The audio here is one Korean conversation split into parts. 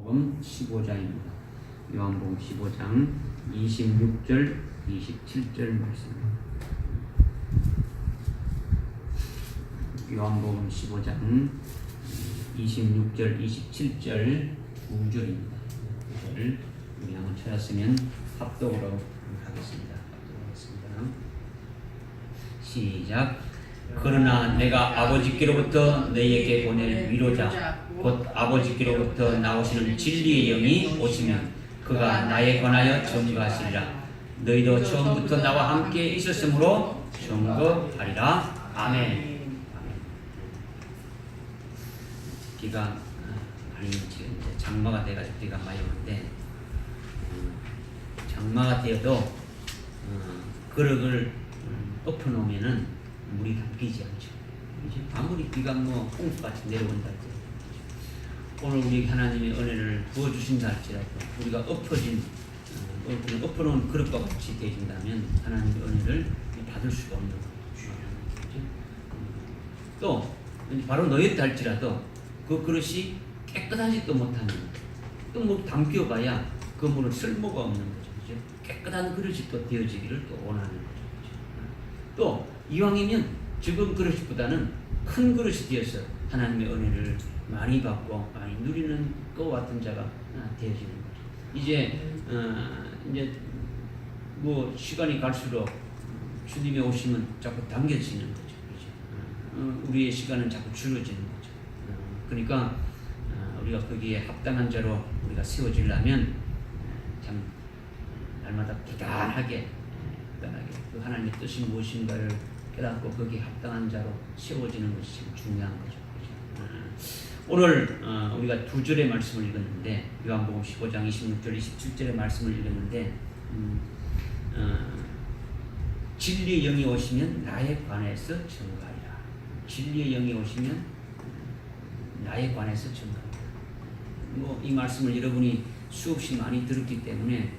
요한복음 15장입니다. 요한복음 15장 26절 27절 말씀입니다. 요한복음 15장 26절 27절 9절입니다. 이걸 우리 한번 찾았으면 합독으로 하겠습니다. 시작. 그러나 내가 아버지께로부터 너희에게 보낼 위로자 곧 아버지께로부터 나오시는 진리의 영이 오시면 그가 나에 관하여 증거하시리라. 너희도 처음부터 나와 함께 있었으므로 증거하리라. 아멘. 비가 많이 지금 이제 장마가 돼가지고 비가 많이 오는데 장마가 되어도 그릇을 엎어놓으면은 물이 담기지 않죠. 아무리 비가 뭐 꽁수같이 내려온다 할지라도 오늘 우리 하나님의 은혜를 부어주신다 할지라도 우리가 엎어놓은 그릇과 같이 되신다면 하나님의 은혜를 받을 수가 없는 거죠. 또 바로 너였다 할지라도 그 그릇이 깨끗하지도 못하면 또 뭐 담겨봐야 그 물은 쓸모가 없는 거죠. 그죠? 깨끗한 그릇이 또 되어지기를 또 원하는 거죠. 또 이왕이면 적은 그릇보다는 큰 그릇이 되어서 하나님의 은혜를 많이 받고 많이 누리는 것 같은 자가 되어지는 거죠. 이제 뭐 시간이 갈수록 주님의 오심은 자꾸 당겨지는 거죠. 그렇죠? 우리의 시간은 자꾸 줄어지는 거죠. 그러니까 우리가 거기에 합당한 자로 우리가 세워지려면 참 날마다 부단하게 그 하나님의 뜻이 무엇인가를 깨닫고 거기에 합당한 자로 세워지는 것이 참 중요한 거죠. 오늘 우리가 두 절의 말씀을 읽었는데 요한복음 15장 26절 27절의 말씀을 읽었는데 진리의 영이 오시면 나에 관해서 증거하리라. 진리의 영이 오시면 나에 관해서 증거하리라. 뭐 이 말씀을 여러분이 수없이 많이 들었기 때문에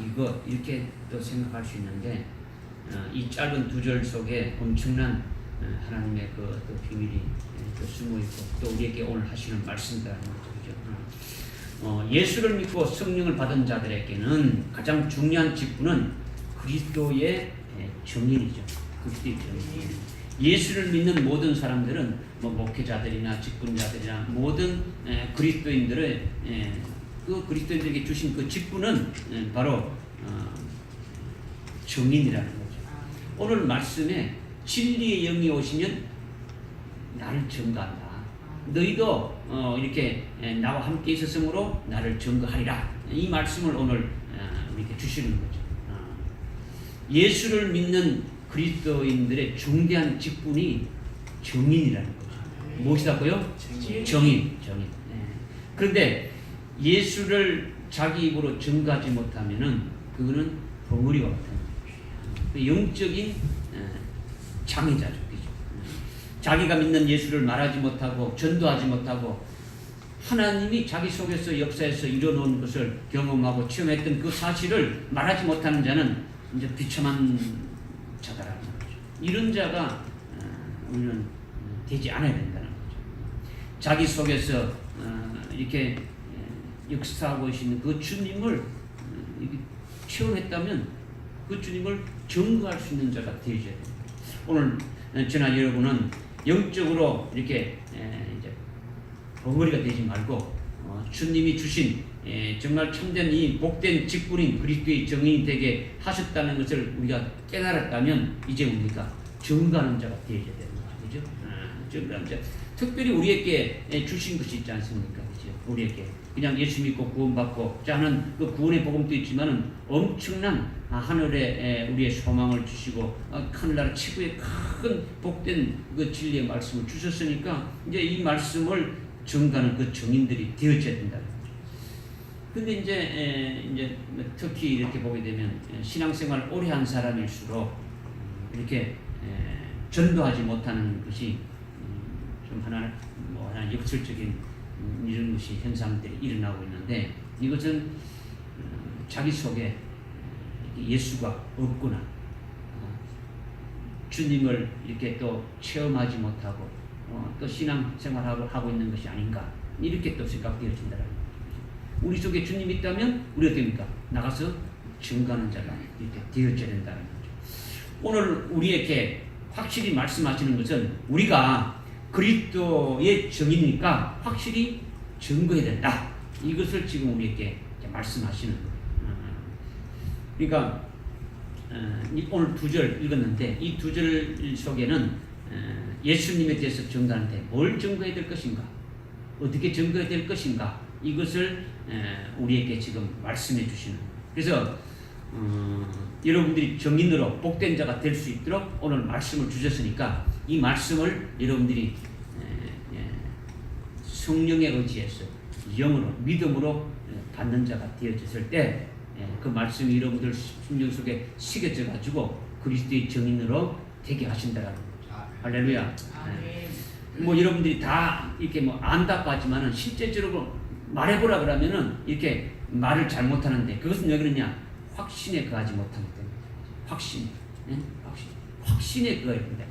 이거 이렇게 또 생각할 수 있는데 이 짧은 두 절 속에 엄청난 하나님의 그 또 비밀이 또 숨어 있고 또 우리에게 오늘 하시는 말씀이라는 거죠. 예수를 믿고 성령을 받은 자들에게는 가장 중요한 직분은 그리스도의 증인이죠. 그리스도의 증인. 예수를 믿는 모든 사람들은 뭐 목회자들이나 직분자들이나 모든 그리스도인들의 그 그리스도인들에게 주신 그 직분은 바로 증인이라는 거죠. 오늘 말씀에 진리의 영이 오시면 나를 증거한다. 너희도 이렇게 나와 함께 있었으므로 나를 증거하리라. 이 말씀을 오늘 이렇게 주시는 거죠. 예수를 믿는 그리스도인들의 중대한 직분이 증인이라는 거죠. 무엇이라고요? 증인. 그런데 예수를 자기 입으로 증거하지 못하면은 그거는 벙어리와 같은 거죠. 영적인 장애자죠. 자기가 믿는 예수를 말하지 못하고 전도하지 못하고 하나님이 자기 속에서 역사에서 이뤄놓은 것을 경험하고 체험했던 그 사실을 말하지 못하는 자는 이제 비참한 자다라는 거죠. 이런 자가 우리는 되지 않아야 된다는 거죠. 자기 속에서 이렇게 역사하고 계시는 그 주님을 체험했다면 그 주님을 증거할 수 있는 자가 되어야 됩니다. 오늘 저나 여러분은 영적으로 이렇게 이제 벙어리가 되지 말고 주님이 주신 정말 참된 이 복된 직분인 그리스도의 증인이 되게 하셨다는 것을 우리가 깨달았다면 이제 우리가 증거하는 자가 되어야 되는 거죠. 증거하는 자. 특별히 우리에게 주신 것이 있지 않습니까? 그렇죠? 우리에게 그냥 예수 믿고 구원받고 자는 그 구원의 복음도 있지만은 엄청난 하늘에 우리의 소망을 주시고 하늘나라 최고의 큰 복된 그 진리의 말씀을 주셨으니까 이제 이 말씀을 증거하는 그 증인들이 되어져야 된다는 거죠. 근데 이제 특히 이렇게 보게 되면 신앙생활 오래 한 사람일수록 이렇게 전도하지 못하는 것이 좀 하나 역설적인 이런 것이 현상들이 일어나고 있는데 이것은 자기 속에 예수가 없구나 주님을 이렇게 또 체험하지 못하고 또 신앙생활하고 하고 있는 것이 아닌가 이렇게 또 생각되어진다는 거죠. 우리 속에 주님이 있다면 우리가 됩니까? 나가서 증거하는 자가 이렇게 되어져야 된다는 거죠. 오늘 우리에게 확실히 말씀하시는 것은 우리가 그리스도의 정이니까 확실히 증거해야 된다. 이것을 지금 우리에게 말씀하시는 거예요. 그러니까 오늘 2절 읽었는데 이 2절 속에는 예수님에 대해서 증거하는데 뭘 증거해야 될 것인가? 어떻게 증거해야 될 것인가? 이것을 우리에게 지금 말씀해 주시는 거예요. 그래서 여러분들이 정인으로 복된 자가 될 수 있도록 오늘 말씀을 주셨으니까 이 말씀을 여러분들이 성령에 의지해서 영으로 믿음으로 받는 자가 되어졌을 때 그 말씀이 여러분들 심령 속에 새겨져 가지고 그리스도의 정인으로 되게 하신다라는 거죠. 할렐루야. 뭐 여러분들이 다 이렇게 뭐 안다고 하지만은 실제적으로 말해보라 그러면은 이렇게 말을 잘 못하는데 그것은 왜 그러냐? 확신에 거하지 못하기 때문에. 확신. 확신에 거해야 된다.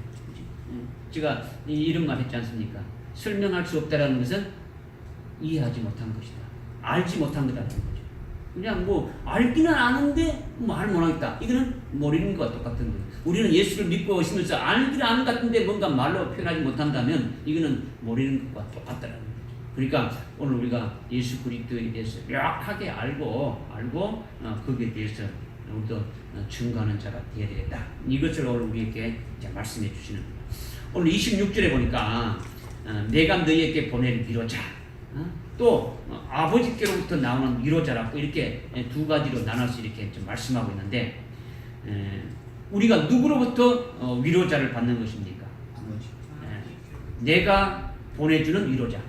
제가 이런 말 했지 않습니까? 설명할 수 없다라는 것은 이해하지 못한 것이다. 알지 못한 거다라는 거죠. 그냥 뭐 알기는 아는데 말 못하겠다. 이거는 모르는 것과 똑같은 거예요. 우리는 예수를 믿고 오시면서 알기는 아는 것 같은데 뭔가 말로 표현하지 못한다면 이거는 모르는 것과 똑같다는 거죠. 그러니까 오늘 우리가 예수 그리스도에 대해서 명확하게 알고 거기에 대해서 우리도 증거하는 자가 되어야 되겠다. 이것을 오늘 우리에게 말씀해 주시는 거예요. 오늘 26절에 보니까 내가 너희에게 보낼 위로자, 또 아버지께로부터 나오는 위로자라고 이렇게 두 가지로 나눠서 이렇게 좀 말씀하고 있는데 우리가 누구로부터 위로자를 받는 것입니까? 내가 보내주는 위로자,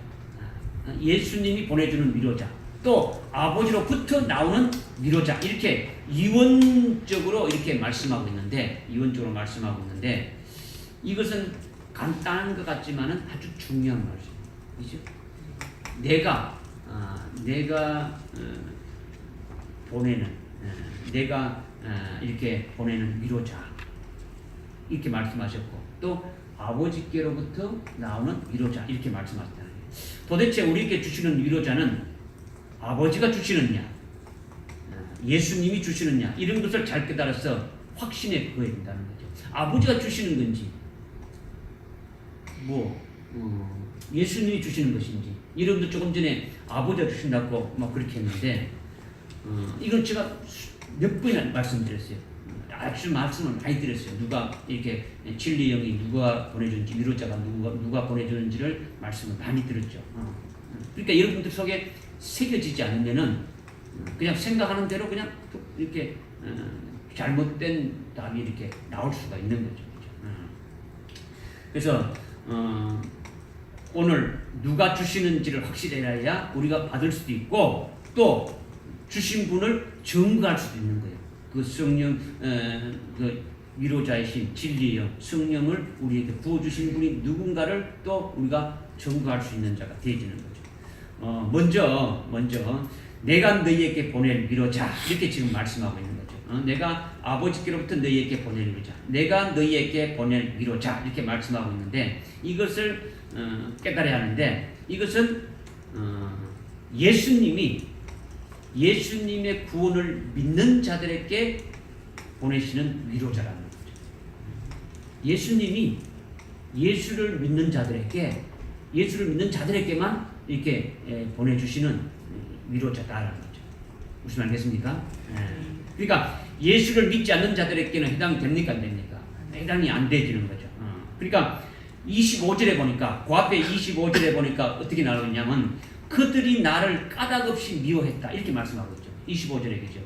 예수님이 보내주는 위로자, 또 아버지로부터 나오는 위로자, 이렇게 이원적으로 이렇게 말씀하고 있는데 이것은 간단한 것 같지만은 아주 중요한 말씀이죠. 내가 보내는 이렇게 보내는 위로자, 이렇게 말씀하셨고 또 아버지께로부터 나오는 위로자, 이렇게 말씀하셨다는 거예요. 도대체 우리에게 주시는 위로자는 아버지가 주시느냐, 예수님이 주시느냐, 이런 것을 잘 깨달아서 확신에 거해야 된다는 거죠. 아버지가 주시는 건지 예수님이 주시는 것인지, 여러분도 조금 전에 아버지가 주신다고 막 그렇게 했는데 이건 제가 몇 번이나 말씀드렸어요. 아주 말씀을 많이 드렸어요. 누가 이렇게 진리 영이 누가 보내주는지, 위로자가 누가 보내주는지를 말씀을 많이 드렸죠. 그러니까 여러분들 속에 새겨지지 않으면은 그냥 생각하는 대로 그냥 이렇게 잘못된 답이 이렇게 나올 수가 있는 거죠. 그래서 오늘 누가 주시는지를 확실히 알아야 우리가 받을 수도 있고 또 주신 분을 증거할 수도 있는 거예요. 그 성령, 그 위로자이신 진리의 영, 성령을 우리에게 부어주신 분이 누군가를 또 우리가 증거할 수 있는 자가 되어지는 거죠. 먼저 내가 너희에게 보낼 위로자, 이렇게 지금 말씀하고 있는 거죠. 내가 아버지께로부터 너희에게 보낼 위로자, 내가 너희에게 보낼 위로자, 이렇게 말씀하고 있는데 이것을 깨달아야 하는데 이것은 예수님의 구원을 믿는 자들에게 보내시는 위로자라는 거죠. 예수님이 예수를 믿는 자들에게만 이렇게 보내주시는 위로자다라는 거죠. 무슨 말이겠습니까? 그러니까 예수를 믿지 않는 자들에게는 해당이 됩니까? 안 됩니까? 해당이 안 되지는 거죠. 그러니까 25절에 보니까, 그 앞에 25절에 보니까 어떻게 나오냐면 그들이 나를 까닭없이 미워했다, 이렇게 말씀하고 있죠. 25절에 그죠.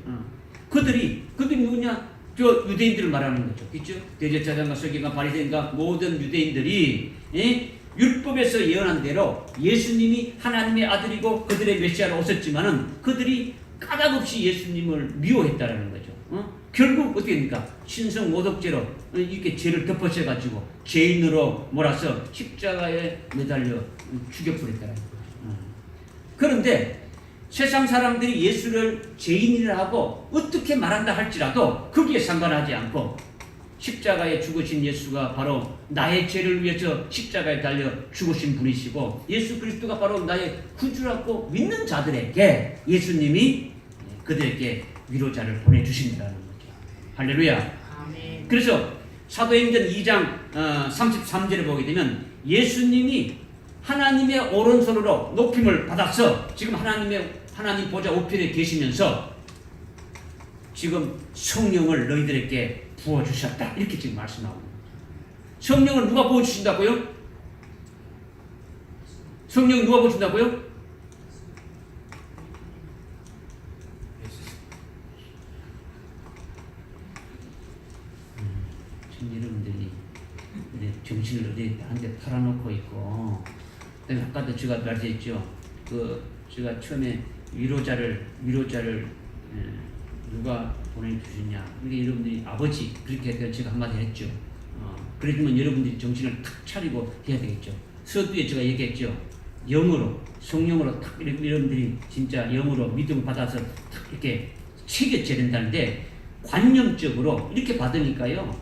그들이 누구냐? 저 유대인들을 말하는 거죠. 그죠? 대제사장과 서기관과 바리새인과 모든 유대인들이 율법에서 예언한 대로 예수님이 하나님의 아들이고 그들의 메시아로 오셨지만은 그들이 까닭없이 예수님을 미워했다라는 거죠. 결국 어떻게 됩니까? 신성 모독죄로 이렇게 죄를 덮어셔가지고 죄인으로 몰아서 십자가에 매달려 죽여버렸다라는 거죠. 그런데 세상 사람들이 예수를 죄인이라 하고 어떻게 말한다 할지라도 거기에 상관하지 않고 십자가에 죽으신 예수가 바로 나의 죄를 위해서 십자가에 달려 죽으신 분이시고 예수 그리스도가 바로 나의 구주라고 믿는 자들에게 예수님이 그들에게 위로자를 보내주신다는 거죠. 할렐루야. 아멘. 그래서 사도행전 2장 33절에 보게 되면 예수님이 하나님의 오른손으로 높임을 받아서 지금 하나님 보좌 우편에 계시면서 지금 성령을 너희들에게 부어주셨다. 이렇게 지금 말씀하고 있습니다. 성령을 누가 부어주신다고요? 성령을 누가 부어주신다고요? 지금 여러분들이 정신을 어디 한 대 팔아놓고 있고, 아까도 제가 말했죠. 제가 처음에 위로자를 누가 보내주시냐. 그러니까 여러분들이 아버지 그렇게 제가 한마디 했죠. 그러면 여러분들이 정신을 탁 차리고 해야 되겠죠. 서두에 제가 얘기했죠. 영으로 성령으로 탁 여러분들이 진짜 영으로 믿음을 받아서 탁 이렇게 새겨져야 된다는데 관념적으로 이렇게 받으니까요.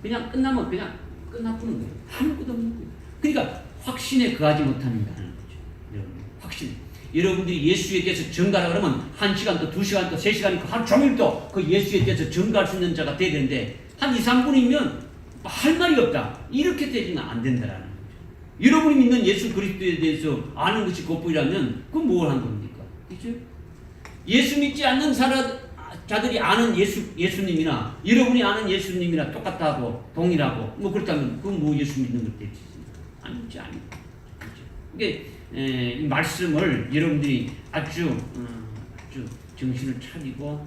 그냥 끝나면 그냥 끝나버리는 거예요. 아무것도 없는 거예요. 그러니까 확신에 거하지 못한다는 거죠. 여러분 확신. 여러분들이 예수에 대해서 증가하라 그러면 1시간 또 2시간 또 3시간 또 하루 종일 또 그 예수에 대해서 증가할 수 있는 자가 돼야 되는데 한 2, 3분이면 할 말이 없다. 이렇게 되지는 안 된다라는 거죠. 여러분이 믿는 예수 그리스도에 대해서 아는 것이 그것뿐이라면 그건 뭘 한 겁니까? 그렇죠? 예수 믿지 않는 자들이 아는 예수님이나 여러분이 아는 예수님이나 똑같다고 동일하고 뭐 그렇다면 그건 뭐 예수 믿는 것 되지? 아니지. 그렇죠? 그러니까 이 말씀을 여러분들이 아주 정신을 차리고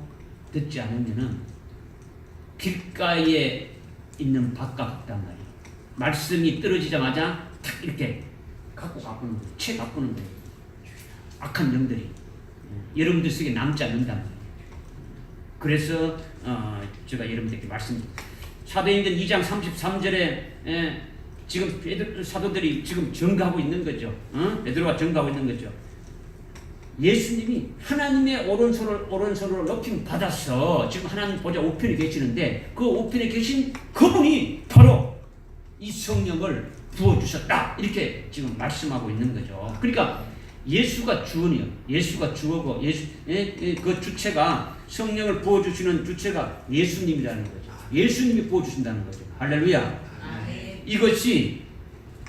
듣지 않으면은 길가에 있는 밭과 같단 말이에요. 말씀이 떨어지자마자 탁 이렇게 갖고 가보는 거예요. 채 바꾸는 거예요. 악한 영들이 여러분들 속에 남지 않는단 말이에요. 그래서 제가 여러분들께 사도행전 2장 33절에 지금 사도들이 지금 증거하고 있는 거죠. 베드로가 증거하고 있는 거죠. 예수님이 하나님의 오른손으로 높임 받아서 지금 하나님 보좌 우편에 계시는데 그 우편에 계신 그분이 바로 이 성령을 부어주셨다. 이렇게 지금 말씀하고 있는 거죠. 그러니까 예수가 주원이요. 예수가 주어고 그 주체가 성령을 부어주시는 주체가 예수님이라는 거죠. 예수님이 부어주신다는 거죠. 할렐루야. 이것이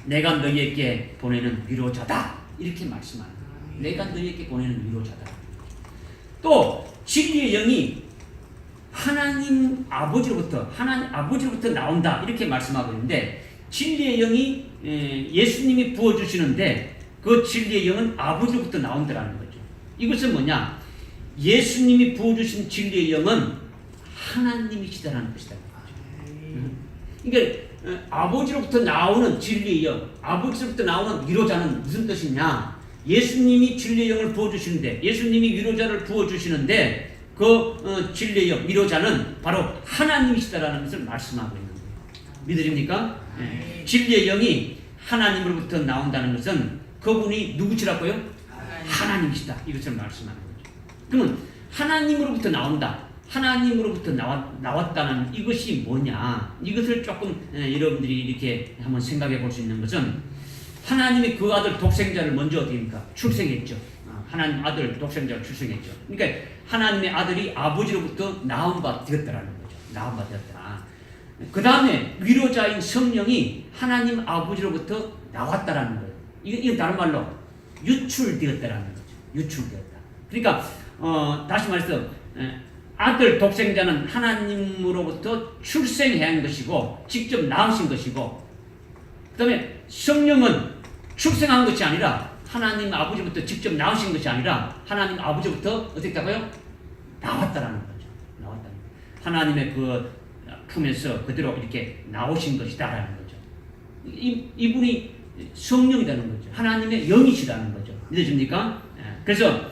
내가 너희에게 보내는 위로자다. 이렇게 말씀하는 거예요. 내가 너희에게 보내는 위로자다. 또 진리의 영이 하나님 아버지로부터 나온다. 이렇게 말씀하고 있는데 진리의 영이 예수님이 부어주시는데 그 진리의 영은 아버지로부터 나온다는 거죠. 이것은 뭐냐? 예수님이 부어주신 진리의 영은 하나님이시다라는 것이다. 그러니까 아버지로부터 나오는 진리의 영, 아버지로부터 나오는 위로자는 무슨 뜻이냐? 예수님이 진리의 영을 부어주시는데, 예수님이 위로자를 부어주시는데, 그 진리의 영, 위로자는 바로 하나님이시다라는 것을 말씀하고 있는 거예요. 믿으십니까? 네. 진리의 영이 하나님으로부터 나온다는 것은 그분이 누구시라고요? 하나님이시다. 이것을 말씀하는 거죠. 그러면 하나님으로부터 나온다. 하나님으로부터 나왔다는 이것이 뭐냐? 이것을 조금 여러분들이 이렇게 한번 생각해 볼 수 있는 것은 하나님이 그 아들 독생자를 먼저 어떻게입니까? 출생했죠. 하나님 아들 독생자를 출생했죠. 그러니까 하나님의 아들이 아버지로부터 나온 바 되었다라는 거죠. 나온 바 되었다. 그 다음에 위로자인 성령이 하나님 아버지로부터 나왔다라는 거예요. 이건 다른 말로 유출되었다라는 거죠. 유출되었다. 그러니까 다시 말해서 아들 독생자는 하나님으로부터 출생한 것이고 직접 낳으신 것이고 그 다음에 성령은 출생한 것이 아니라 하나님 아버지부터 직접 낳으신 것이 아니라 하나님 아버지부터 어떻게 했다고요? 나왔다라는 거죠. 나왔다. 하나님의 그 품에서 그대로 이렇게 나오신 것이다라는 거죠. 이분이 성령이라는 거죠. 하나님의 영이시라는 거죠. 믿으십니까? 그래서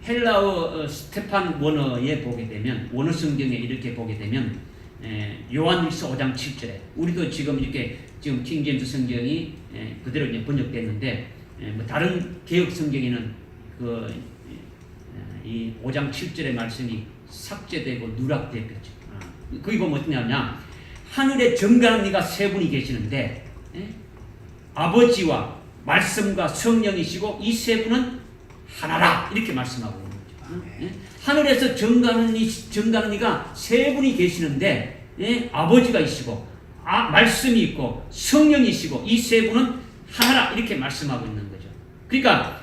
헬라어 스테판 워너에 보게 되면 원어 성경에 이렇게 보게 되면 요한일서 5장 7절에 우리도 지금 이렇게 지금 킹제임스 성경이 그대로 이제 번역됐는데 뭐 다른 개혁 성경에는 이 5장 7절의 말씀이 삭제되고 누락됐겠죠. 거기 보면 어떠냐면 하늘에 정갈한 이가 세 분이 계시는데 아버지와 말씀과 성령이시고 이 세 분은 하나라 이렇게 말씀하고 있는 거죠. 하늘에서 정갈한 이가 세 분이 계시는데 아버지가 있시고 말씀이 있고 성령이시고 이 세 분은 하나라 이렇게 말씀하고 있는 거죠. 그러니까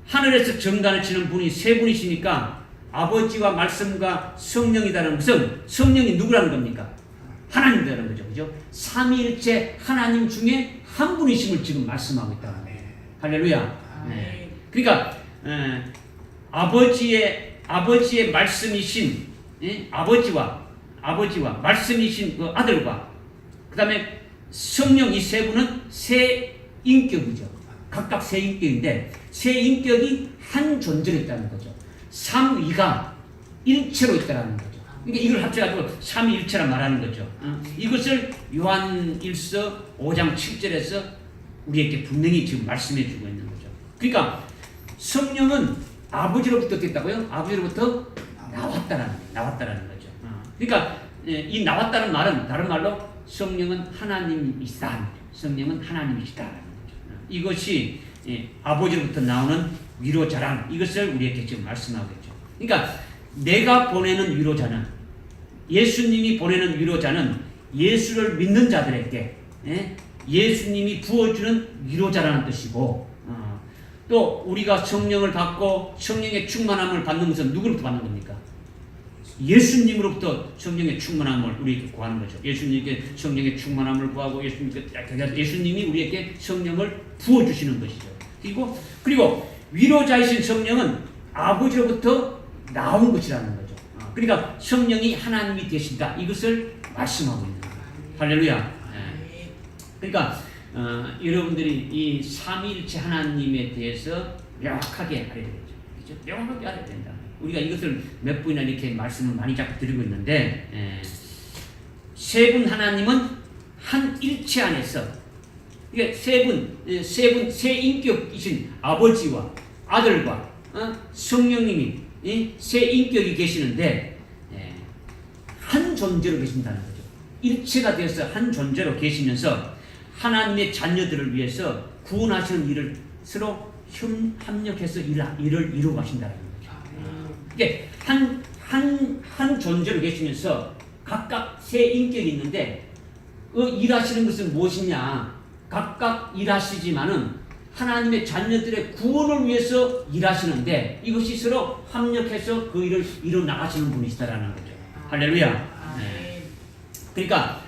하늘에서 정관을 치는 분이 세 분이시니까 아버지와 말씀과 성령이라는 것은 성령이 누구라는 겁니까? 하나님이라는 거죠. 그죠? 삼위일체 하나님 중에 한 분이심을 지금 말씀하고 있다는 거예요. 할렐루야. 네. 그러니까 아버지의 말씀이신 아버지와 말씀이신 그 아들과 그 다음에 성령 이 세 분은 세 인격이죠. 각각 세 인격인데 세 인격이 한 존재로 있다는 거죠. 삼위가 일체로 있다는 거죠. 그러니까 이걸 합쳐가지고 삼위일체라 말하는 거죠. 이것을 요한 1서 5장 7절에서 우리에게 분명히 지금 말씀해 주고 있는 거죠. 그러니까 성령은 아버지로부터 됐다고요? 아버지로부터 나왔다라는 거죠. 그러니까 이 나왔다는 말은 다른 말로 성령은 하나님이시다. 성령은 하나님이시다라는 거죠. 이것이 아버지로부터 나오는 위로자란 이것을 우리에게 지금 말씀하고 있죠. 그러니까 내가 보내는 위로자는 예수님이 보내는 위로자는 예수를 믿는 자들에게 예수님이 부어주는 위로자라는 뜻이고 또 우리가 성령을 받고 성령의 충만함을 받는 것은 누구로부터 받는 겁니까? 예수님으로부터 성령의 충만함을 우리에게 구하는 거죠. 예수님께 성령의 충만함을 구하고 예수님이 우리에게 성령을 부어주시는 것이죠. 그리고 위로자이신 성령은 아버지로부터 나온 것이라는 거죠. 그러니까 성령이 하나님이 되신다. 이것을 말씀하고 있는 거예요. 할렐루야. 그러니까 여러분들이 이 삼위일체 하나님에 대해서 명확하게 알아야 되겠죠. 그렇죠? 명확하게 알아야 된다. 우리가 이것을 몇 번이나 이렇게 말씀을 많이 자꾸 드리고 있는데 세 분 하나님은 한 일체 안에서 그러니까 세 인격이신 아버지와 아들과 성령님이 세 인격이 계시는데 한 존재로 계신다는 거죠. 일체가 되어서 한 존재로 계시면서 하나님의 자녀들을 위해서 구원하시는 일을 서로 협력해서 일을 이루어 가신다는 거죠. 이게 한 존재로 계시면서 각각 세 인격이 있는데 그 일하시는 것은 무엇이냐? 각각 일하시지만은 하나님의 자녀들의 구원을 위해서 일하시는데 이것이 서로 합력해서 그 일을 이뤄 나가시는 분이시다라는 거죠. 할렐루야. 네. 그러니까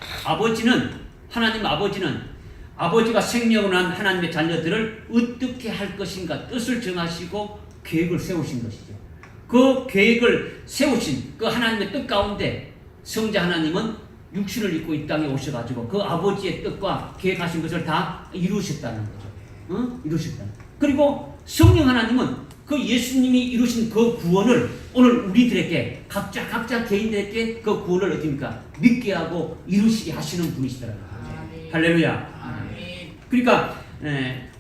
하나님 아버지는 아버지가 생명을 한 하나님의 자녀들을 어떻게 할 것인가 뜻을 정하시고 계획을 세우신 것이죠. 그 계획을 세우신 그 하나님의 뜻 가운데 성자 하나님은 육신을 입고 이 땅에 오셔가지고 그 아버지의 뜻과 계획하신 것을 다 이루셨다는 거죠. 이루셨다. 그리고 성령 하나님은 그 예수님이 이루신 그 구원을 오늘 우리들에게 각자 개인들에게 그 구원을 어떻습니까? 믿게 하고 이루시게 하시는 분이시더라고요. 할렐루야. 그러니까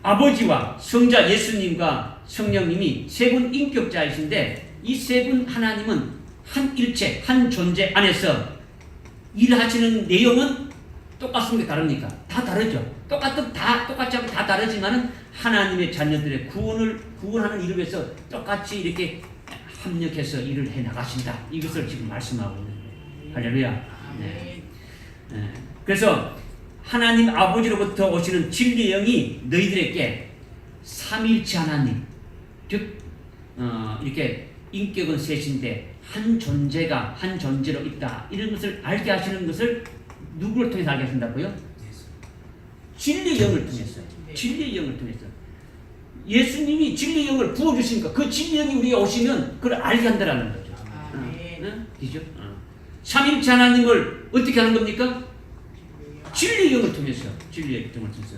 아버지와 성자 예수님과 성령님이 세 분 인격자이신데 이 세 분 하나님은 한 일체, 한 존재 안에서 일하시는 내용은 똑같습니까? 다릅니까? 다 다르죠. 똑같이 하고 다 다르지만은 하나님의 자녀들의 구원하는 일을 위해서 똑같이 이렇게 합력해서 일을 해 나가신다. 이것을 지금 말씀하고 있는 거예요. 할렐루야. 네. 그래서 하나님 아버지로부터 오시는 진리의 영이 너희들에게 삼위일체 하나님, 즉 이렇게 인격은 셋인데 한 존재가 한 존재로 있다. 이런 것을 알게 하시는 것을 누구를 통해서 알게 하신다고요? 진리의 영을 통해서. 진리의 영을 통해서. 예수님이 진리의 영을 부어주시니까 그 진리의 영이 우리에 오시면 그걸 알게 한다라는 거죠. 그죠? 삼위일체 하나님을 어떻게 하는 겁니까? 진리의 영을 통해서. 진리의 영을 통해서.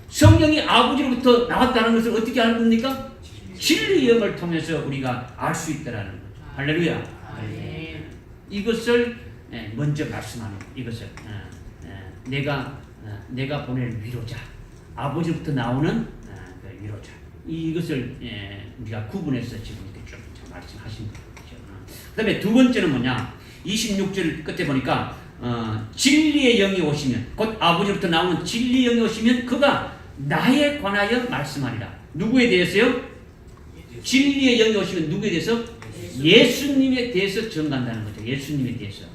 성령이 아버지로부터 나왔다는 것을 어떻게 하는 겁니까? 진리의 영을 통해서 우리가 알 수 있다라는 거죠. 할렐루야. 이것을 먼저 말씀하는 이것을 내가 보낼 위로자, 아버지부터 나오는 그 위로자. 이것을 우리가 구분해서 지금 이렇게 좀 말씀하신 거죠. 그 다음에 두 번째는 뭐냐? 26절 끝에 보니까 진리의 영이 오시면, 곧 아버지로부터 나오는 진리의 영이 오시면 그가 나에 관하여 말씀하리라. 누구에 대해서요? 진리의 영이 오시면 누구에 대해서? 예수님에 대해서 증거한다는 거죠. 예수님에 대해서.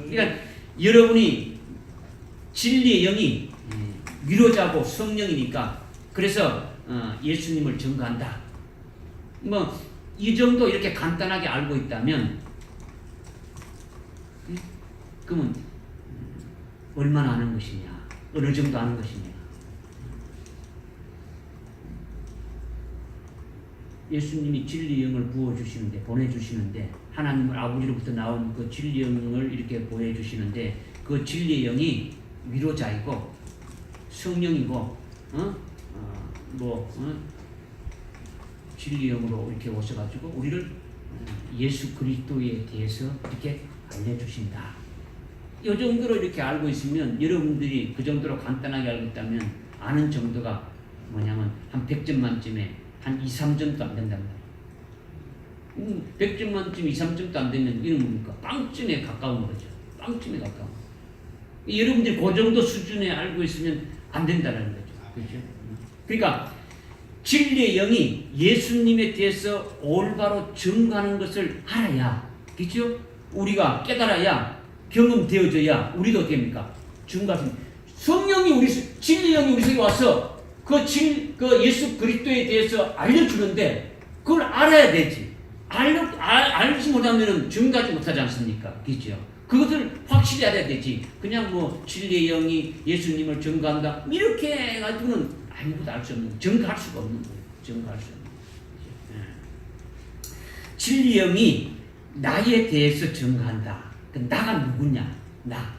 그러니까 여러분이 진리의 영이 위로자고 성령이니까 그래서 예수님을 증거한다. 뭐 이 정도 이렇게 간단하게 알고 있다면 그러면 얼마나 아는 것이냐, 어느 정도 아는 것이냐. 예수님이 진리의 영을 부어주시는데, 보내주시는데, 하나님을 아버지로부터 나온 그 진리의 영을 이렇게 보여주시는데, 그 진리의 영이 위로자이고 성령이고 진리의 영으로 이렇게 오셔가지고 우리를 예수 그리스도에 대해서 이렇게 알려주신다. 이 정도로 이렇게 알고 있으면, 여러분들이 그 정도로 간단하게 알고 있다면 아는 정도가 뭐냐면 한 100점 만점에 한 2, 3점도 안 된단 말이에요. 100점 만점 2, 3점도 안 되면 이런 뭡니까? 빵점에 가까운 거죠. 빵점에 가까운. 여러분들이 그 정도 수준에 알고 있으면 안 된다는 거죠. 그렇죠? 그러니까 진리의 영이 예수님에 대해서 올바로 증거하는 것을 알아야, 그렇죠? 우리가 깨달아야, 경험되어져야 우리도 됩니까? 증거하십니다. 성령이 진리의 영이 우리 속에 와서 그 예수 그리스도에 대해서 알려주는데 그걸 알아야 되지. 알지 못하면 증거하지 못하지 않습니까? 그렇죠? 그것을 확실히 알아야 되지. 그냥 뭐 진리의 영이 예수님을 증거한다 이렇게 해가지고는 아무것도 알 수 없는, 증거할 수가 없는 거예요. 증거할 수 없는 거예요. 진리의 영이 나에 대해서 증거한다. 나가 누구냐? 나.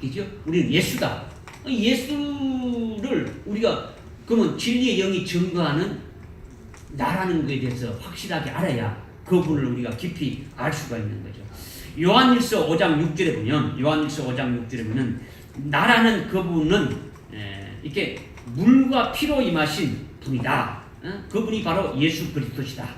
그죠? 우리는 예수다. 예수를 우리가 그러면 진리의 영이 증거하는 나라는 것에 대해서 확실하게 알아야 그분을 우리가 깊이 알 수가 있는 거죠. 요한일서 5장 6절에 보면 나라는 그분은 이렇게 물과 피로 임하신 분이다. 그분이 바로 예수 그리스도시다.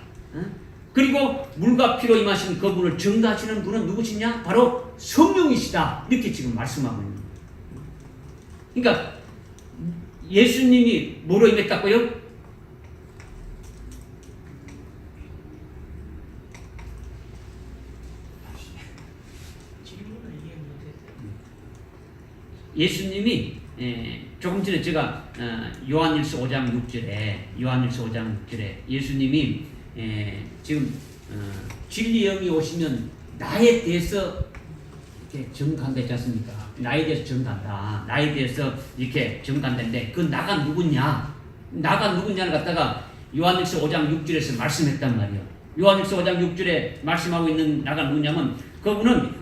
그리고 물과 피로 임하신 그분을 증거하시는 분은 누구시냐? 바로 성령이시다. 이렇게 지금 말씀하고 있는 거예요. 그러니까 예수님이 뭐로 임했다고요? 예수님이 조금 전에 제가 요한일서 5장 6절에 예수님이 지금 진리의 영이 오시면 나에 대해서 이렇게 증거한다 했지 않습니까? 나에 대해서 증거한다. 나에 대해서 이렇게 증거한다는데 그 나가 누구냐? 나가 누구냐를 갖다가 요한일서 5장 6절에서 말씀했단 말이에요. 요한일서 5장 6절에 말씀하고 있는 나가 누구냐면 그분은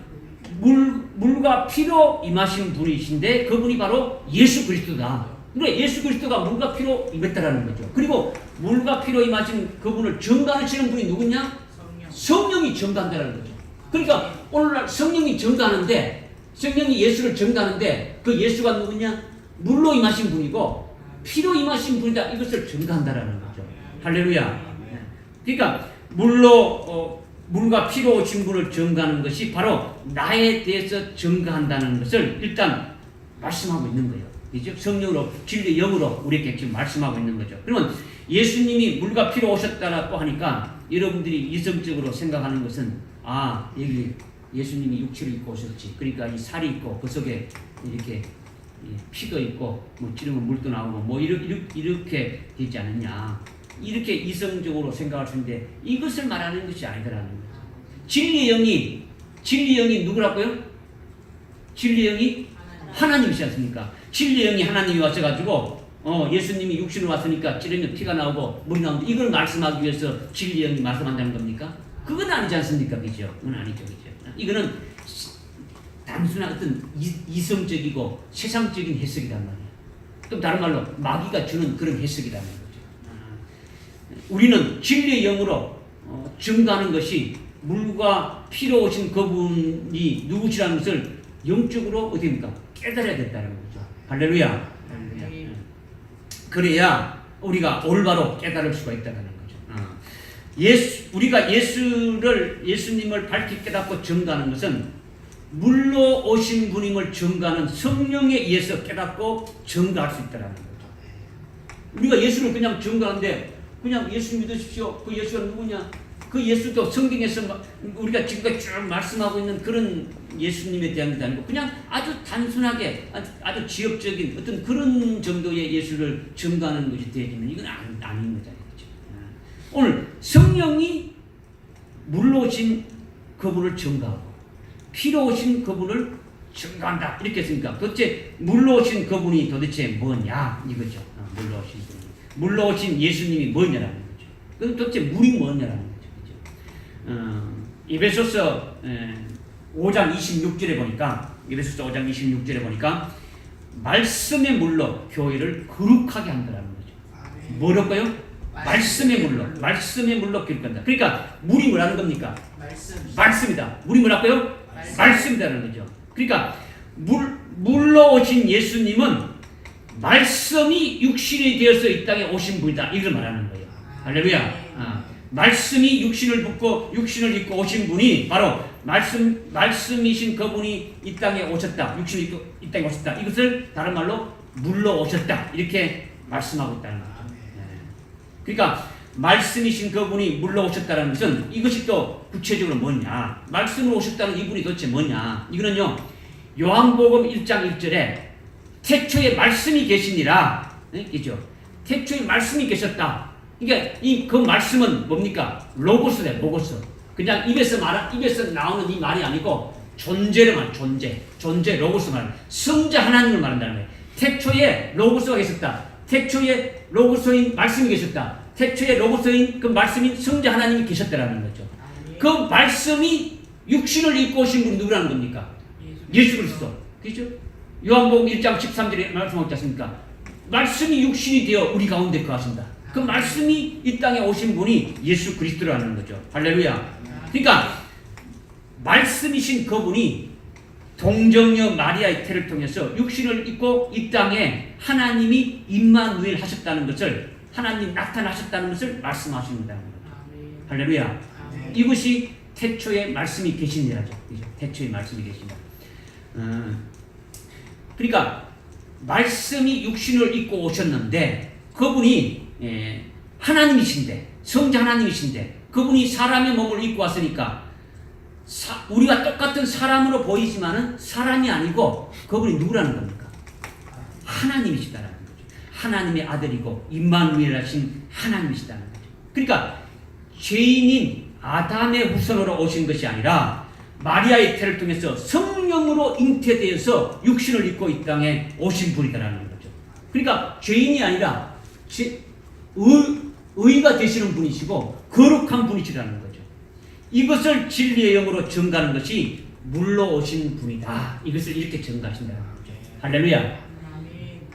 물과 피로 임하신 분이신데 그분이 바로 예수 그리스도다. 그러니까 예수 그리스도가 물과 피로 임했다라는 거죠. 그리고 물과 피로 임하신 그분을 증거하시는 분이 누구냐? 성령이 증거한다라는 거죠. 그러니까 오늘날 성령이 증거하는데, 성령이 예수를 증거하는데 그 예수가 누구냐? 물로 임하신 분이고 피로 임하신 분이다. 이것을 증거한다라는 거죠. 할렐루야. 그러니까 물과 피로 오신 분을 증거하는 것이 바로 나에 대해서 증거한다는 것을 일단 말씀하고 있는 거예요. 그죠? 성령으로, 진리의 영으로 우리에게 지금 말씀하고 있는 거죠. 그러면 예수님이 물과 피로 오셨다라고 하니까 여러분들이 이성적으로 생각하는 것은 여기 예수님이 육체를 입고 오셨지. 그러니까 이 살이 있고 그 속에 이렇게 피도 있고 뭐 찌르면 물도 나오고 뭐 이렇게 되지 않느냐. 이렇게 이성적으로 생각할 수 있는데 이것을 말하는 것이 아니더라는 거죠. 진리의 영이 누구라고요? 진리의 영이 하나님이시 않습니까? 진리의 영이 하나님이 와셔가지고 예수님이 육신으로 왔으니까 찌르면 피가 나오고 물이 나오는데 이걸 말씀하기 위해서 진리의 영이 말씀한다는 겁니까? 그건 아니지 않습니까? 그죠? 그건 아니죠. 그죠? 이거는 단순한 어떤 이성적이고 세상적인 해석이란 말이에요. 또 다른 말로 마귀가 주는 그런 해석이라는 거죠. 우리는 진리의 영으로 증거하는 것이 물과 피로 오신 그분이 누구시라는 것을 영적으로 어디입니까? 깨달아야 된다는 거죠. 할렐루야. 그래야 우리가 올바로 깨달을 수가 있다는 거죠. 우리가 예수님을 밝히 깨닫고 증거하는 것은 물로 오신 분임을 증거하는 성령에 의해서 깨닫고 증거할 수 있다는 거죠. 우리가 예수를 그냥 증거하는데 그냥 예수 믿으십시오. 그 예수가 누구냐? 그 예수도 성경에서 우리가 지금까지 쭉 말씀하고 있는 그런 예수님에 대한 게 아니고 그냥 아주 단순하게 아주 지역적인 어떤 그런 정도의 예수를 증거하는 것이 되어지면 이건 아닌 거잖아요. 오늘 성령이 물로 오신 그분을 증거하고 피로 오신 그분을 증거한다 이렇게 했으니까 도대체 물로 오신 그분이 도대체 뭐냐 이거죠. 물로 오신 분이 물로 오신 예수님이 뭐냐라는 거죠. 그럼 도대체 물이 뭐냐라는 거죠. 에베소서 5장 26절에 보니까 말씀의 물로 교회를 거룩하게 한다는 거죠. 뭐랄까요? 말씀의 물로 기록한다. 그러니까 물이 뭐라는 겁니까? 말씀이다. 물이 뭐라고요? 말씀이라는 거죠. 그러니까 물로 오신 예수님은 말씀이 육신이 되어서 이 땅에 오신 분이다. 이걸 말하는 거예요. 할렐루야. 말씀이 육신을 입고 오신 분이 바로 말씀이신 그분이 이 땅에 오셨다. 육신을 입고 이 땅에 오셨다. 이것을 다른 말로 물로 오셨다. 이렇게 말씀하고 있다는 거죠. 그러니까 말씀이신 그분이 물러 오셨다는 것은 이것이 또 구체적으로 뭐냐? 말씀으로 오셨다는 이분이 도대체 뭐냐? 이거는요. 요한복음 1장 1절에 태초에 말씀이 계시니라. 있죠. 태초에 말씀이 계셨다. 그러니까 그 말씀은 뭡니까? 로고스래. 로고스. 그냥 입에서 나오는 이 말이 아니고 존재를 말해. 존재 로고스 말해. 성자 하나님을 말한다는 거예요. 태초에 로고스가 계셨다. 태초에 로고스인 말씀이 계셨다. 태초에 로고스인 그 말씀인 성자 하나님이 계셨다라는 거죠. 그 말씀이 육신을 입고 오신 분이 누구라는 겁니까? 예수 그리스도. 그렇죠? 요한복음 1장 13절에 말씀하지 않습니까? 말씀이 육신이 되어 우리 가운데 거하신다. 그 말씀이 이 땅에 오신 분이 예수 그리스도라는 거죠. 할렐루야. 그러니까 말씀이신 그분이 동정녀 마리아의 태를 통해서 육신을 입고 이 땅에 하나님이 임마누엘 하셨다는 것을 하나님 나타나셨다는 것을 말씀하신다는 거죠. 할렐루야. 이것이 태초에 말씀이 계시니라죠. 태초에 말씀이 계신다. 그러니까 말씀이 육신을 입고 오셨는데 그분이 하나님이신데 성자 하나님이신데 그분이 사람의 몸을 입고 왔으니까 우리가 똑같은 사람으로 보이지만은 사람이 아니고 그분이 누구라는 겁니까? 하나님이시다라는 거죠. 하나님의 아들이고 임마누엘 하신 하나님이시다는 거죠. 그러니까 죄인인 아담의 후손으로 오신 것이 아니라 마리아의 태를 통해서 성령으로 잉태되어서 육신을 입고 이 땅에 오신 분이다라는 거죠. 그러니까 죄인이 아니라 의가 되시는 분이시고 거룩한 분이시라는 거죠. 이것을 진리의 영으로 증거하는 것이 물로 오신 분이다. 이것을 이렇게 증거하신다는 거죠. 할렐루야.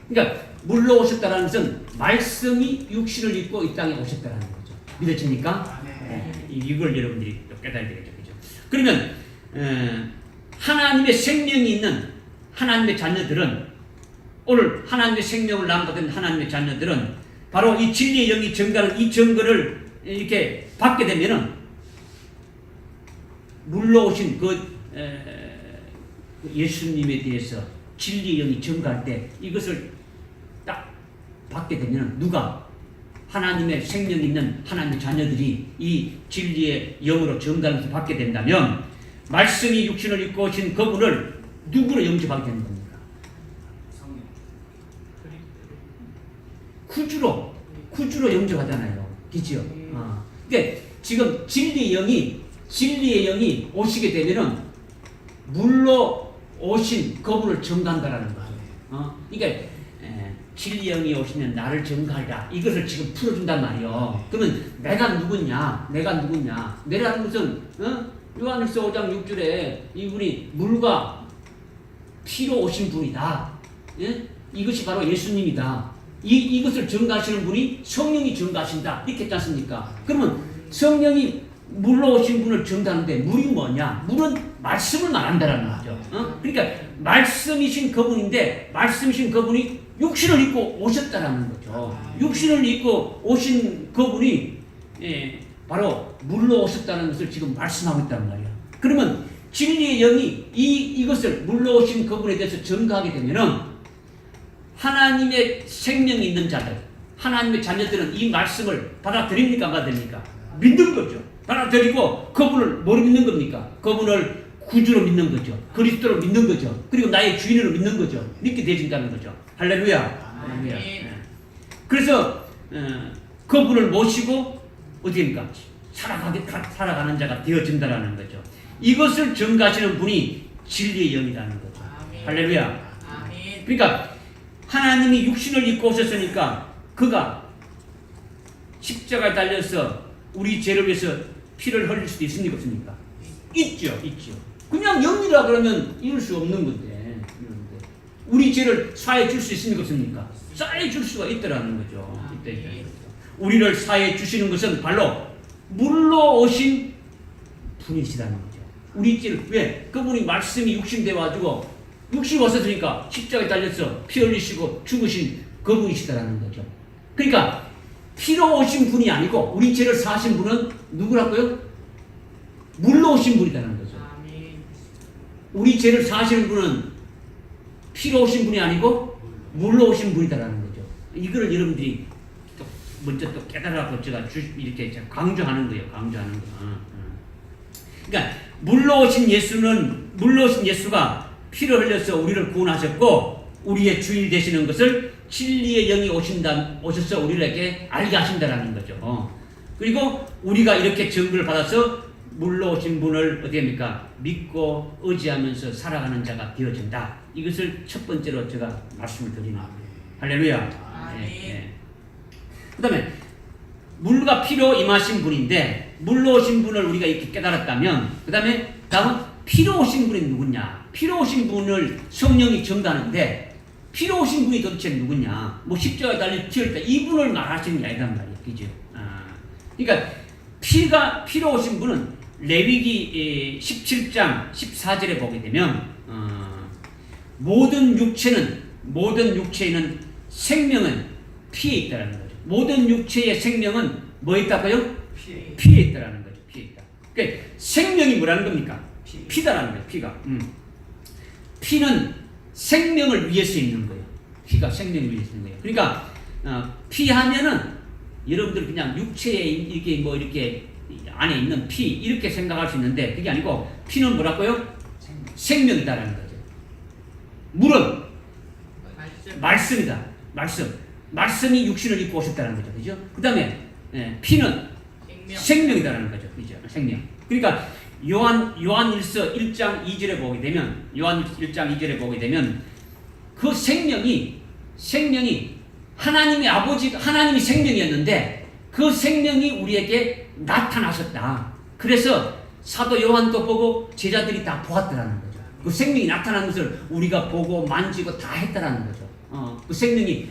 그러니까 물로 오셨다는 것은 말씀이 육신을 입고 이 땅에 오셨다는 거죠. 믿어집니까? 이걸 여러분들이 깨달아야 되겠죠. 그죠? 그러면 하나님의 생명이 있는 하나님의 자녀들은 오늘 하나님의 생명을 남받은 하나님의 자녀들은 바로 이 진리의 영이 증거하는 이 증거를 이렇게 받게 되면은 물로 오신 예수님에 대해서 진리의 영이 증거할 때 이것을 딱 받게 되면 누가 하나님의 생명 있는 하나님의 자녀들이 이 진리의 영으로 증거하는 것을 받게 된다면 말씀이 육신을 입고 오신 그분을 누구로 영접하게 되는 겁니까? 구주로 영접하잖아요. 그죠? 그러니까 지금 진리의 영이 오시게 되면은 물로 오신 그분을 증거한다라는 거죠. 그러니까 진리의 영이 오시면 나를 증거하리라. 이것을 지금 풀어준단 말이요. 그러면 내가 누구냐? 내라는 것은 요한일서 5장 6절에 이분이 물과 피로 오신 분이다. 예? 이것이 바로 예수님이다. 이것을 증거하시는 분이 성령이 증거하신다. 이렇게 했지 않습니까? 그러면 성령이 물로 오신 분을 증거하는데 물이 뭐냐? 물은 말씀을 말한다라는 거죠. 그러니까 말씀이신 그분인데 말씀이신 그분이 육신을 입고 오셨다라는 거죠. 육신을 입고 오신 그분이 바로 물로 오셨다는 것을 지금 말씀하고 있단 말이야. 그러면 진리의 영이 이것을 물로 오신 그분에 대해서 증거하게 되면은 하나님의 생명이 있는 자들, 하나님의 자녀들은 이 말씀을 받아들입니까? 안 받아들입니까? 믿는 거죠. 받아들이고 그분을 뭐로 믿는 겁니까? 그분을 구주로 믿는 거죠. 그리스도로 믿는 거죠. 그리고 나의 주인으로 믿는 거죠. 믿게 되진다는 거죠. 할렐루야. 할렐루야. 그래서 그분을 모시고 어디입니까? 살아가는 자가 되어진다라는 거죠. 이것을 증거하시는 분이 진리의 영이라는 거죠. 할렐루야. 그러니까 하나님이 육신을 입고 오셨으니까 그가 십자가에 달려서 우리 죄를 위해서 피를 흘릴 수도 있습니까? 없습니까? 있죠. 그냥 영이라 그러면 이룰 수 없는 건데 우리 죄를 사해 줄 수 있습니까? 없습니까? 사해 줄 수가 있다라는 거죠. 우리를 사해 주시는 것은 바로 물로 오신 분이시라는 거죠. 우리 죄를 왜? 그분이 말씀이 육신 되어가지고 육신 왔으니까 십자가에 달려서 피 흘리시고 죽으신 그분이시다라는 거죠. 그러니까 피로 오신 분이 아니고 우리 죄를 사하신 분은 누구라고요? 물로 오신 분이라는 거죠. 우리 죄를 사하시는 분은 피로 오신 분이 아니고 물로 오신 분이다라는 거죠. 이거를 여러분들이 또 먼저 또 깨달아서 제가 이렇게 강조하는 거예요. 강조하는 거. 그러니까 물로 오신 예수가 피를 흘려서 우리를 구원하셨고 우리의 주인이 되시는 것을 진리의 영이 오셔서 우리에게 알게 하신다라는 거죠. 그리고 우리가 이렇게 증거를 받아서 물로 오신 분을 어떻게 합니까? 믿고 의지하면서 살아가는 자가 되어진다. 이것을 첫 번째로 제가 말씀을 드리는 거예요. 할렐루야. 네. 그 다음에 물과 피로 임하신 분인데 물로 오신 분을 우리가 이렇게 깨달았다면 그 다음에 다음은 피로 오신 분이 누구냐? 피로 오신 분을 성령이 증거하는데 피로 오신 분이 도대체 누구냐? 뭐 십자가에 달려 피 흘렸다. 이분을 말하시는 게 아니란 말이에요. 그죠? 그러니까 피로 오신 분은 레위기 17장 14절에 보게 되면 모든 육체에는 생명은 피에 있다라는 거죠. 모든 육체의 생명은 뭐에 있다고요? 피에 있다라는 거죠. 피에 있다. 그러니까 생명이 뭐라는 겁니까? 피다라는 거예요. 피가. 피는 생명을 위해서 있는 거예요. 피가 생명을 위해서 있는 거예요. 그러니까 피 하면은 여러분들 그냥 육체에 이렇게 뭐 이렇게 안에 있는 피 이렇게 생각할 수 있는데 그게 아니고 피는 뭐라고요? 생명이다라는 거죠. 물은 말씀이다. 말씀이 육신을 입고 오셨다는 거죠. 그죠? 그 다음에 피는 생명이다라는 거죠. 그죠? 생명. 그러니까 요한일서 1장 2절에 보게 되면 그 생명이 하나님이 생명이었는데 그 생명이 우리에게 나타나셨다. 그래서 사도 요한도 보고 제자들이 다 보았다라는 거죠. 그 생명이 나타난 것을 우리가 보고 만지고 다 했다라는 거죠. 그 생명이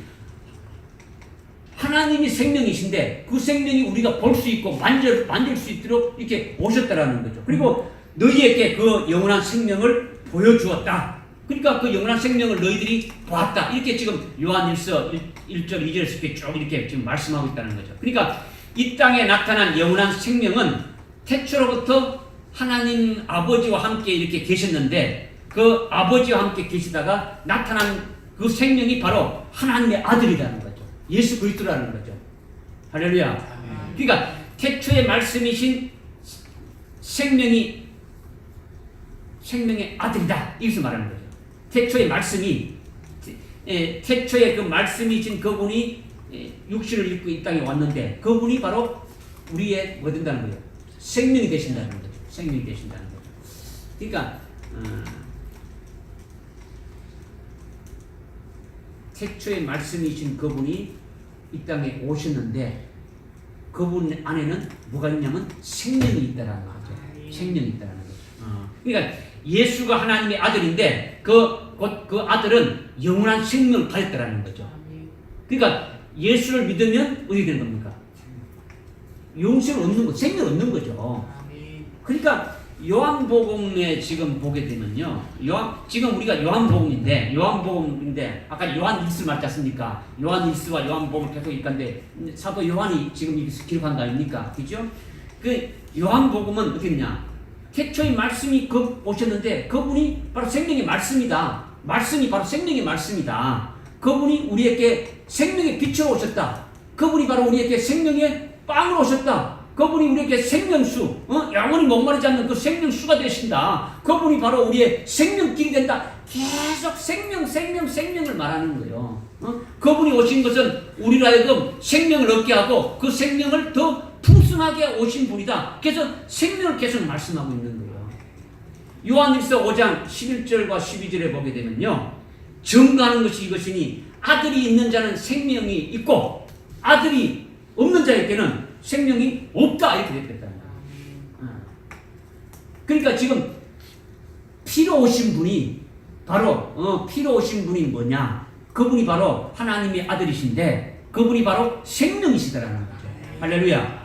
하나님이 생명이신데 그 생명이 우리가 볼 수 있고 만질 수 있도록 이렇게 오셨다라는 거죠. 그리고 너희에게 그 영원한 생명을 보여주었다. 그러니까 그 영원한 생명을 너희들이 보았다. 이렇게 지금 요한일서 1절 2절에서 이렇게 쭉 이렇게 지금 말씀하고 있다는 거죠. 그러니까 이 땅에 나타난 영원한 생명은 태초로부터 하나님 아버지와 함께 이렇게 계셨는데 그 아버지와 함께 계시다가 나타난 그 생명이 바로 하나님의 아들이라는 거죠. 예수 그리스도라는 거죠. 할렐루야. 그러니까 태초의 말씀이신 생명의 아들이다. 이것을 말하는 거죠. 태초의 그 말씀이신 그분이 육신을 입고 이 땅에 왔는데 그분이 바로 우리의 뭐 된다는 거예요? 생명이 되신다는 거죠. 생명이 되신다는 거죠. 그러니까 태초의 말씀이신 그분이 이 땅에 오셨는데 그분 안에는 뭐가 있냐면 생명이 있다라는 거죠. 생명이 있다라는 거죠. 그러니까 예수가 하나님의 아들인데 그 아들은 영원한 생명을 가졌다라는 거죠. 그러니까 예수를 믿으면 어떻게 되는 겁니까? 영생을 얻는 거, 생명을 얻는 거죠. 그러니까 요한복음에 지금 보게 되면요, 지금 우리가 요한복음인데 아까 요한일서 말지 않습니까? 요한일서와 요한복음을 계속 읽는데 사도 요한이 지금 기록한 거 아닙니까? 그죠? 그 요한복음은 어떻게 되냐? 태초에 말씀이 오셨는데 그분이 바로 생명의 말씀이다. 말씀이 바로 생명의 말씀이다. 그분이 우리에게 생명의 빛으로 오셨다. 그분이 바로 우리에게 생명의 빵으로 오셨다. 그분이 우리에게 생명수, 영원히 목마르지 않는 그 생명수가 되신다. 그분이 바로 우리의 생명길이 된다. 계속 생명을 말하는 거예요. 그분이 오신 것은 우리로 하여금 생명을 얻게 하고 그 생명을 더 풍성하게 오신 분이다. 그래서 생명을 계속 말씀하고 있는 거예요. 요한일서 5장 11절과 12절에 보게 되면요. 증거하는 것이 이것이니 아들이 있는 자는 생명이 있고 아들이 없는 자에게는 생명이 없다. 이렇게 됐다는 거예요. 그러니까 지금 피로 오신 분이 바로 피로 오신 분이 뭐냐? 그분이 바로 하나님의 아들이신데 그분이 바로 생명이시다라는 거죠. 할렐루야.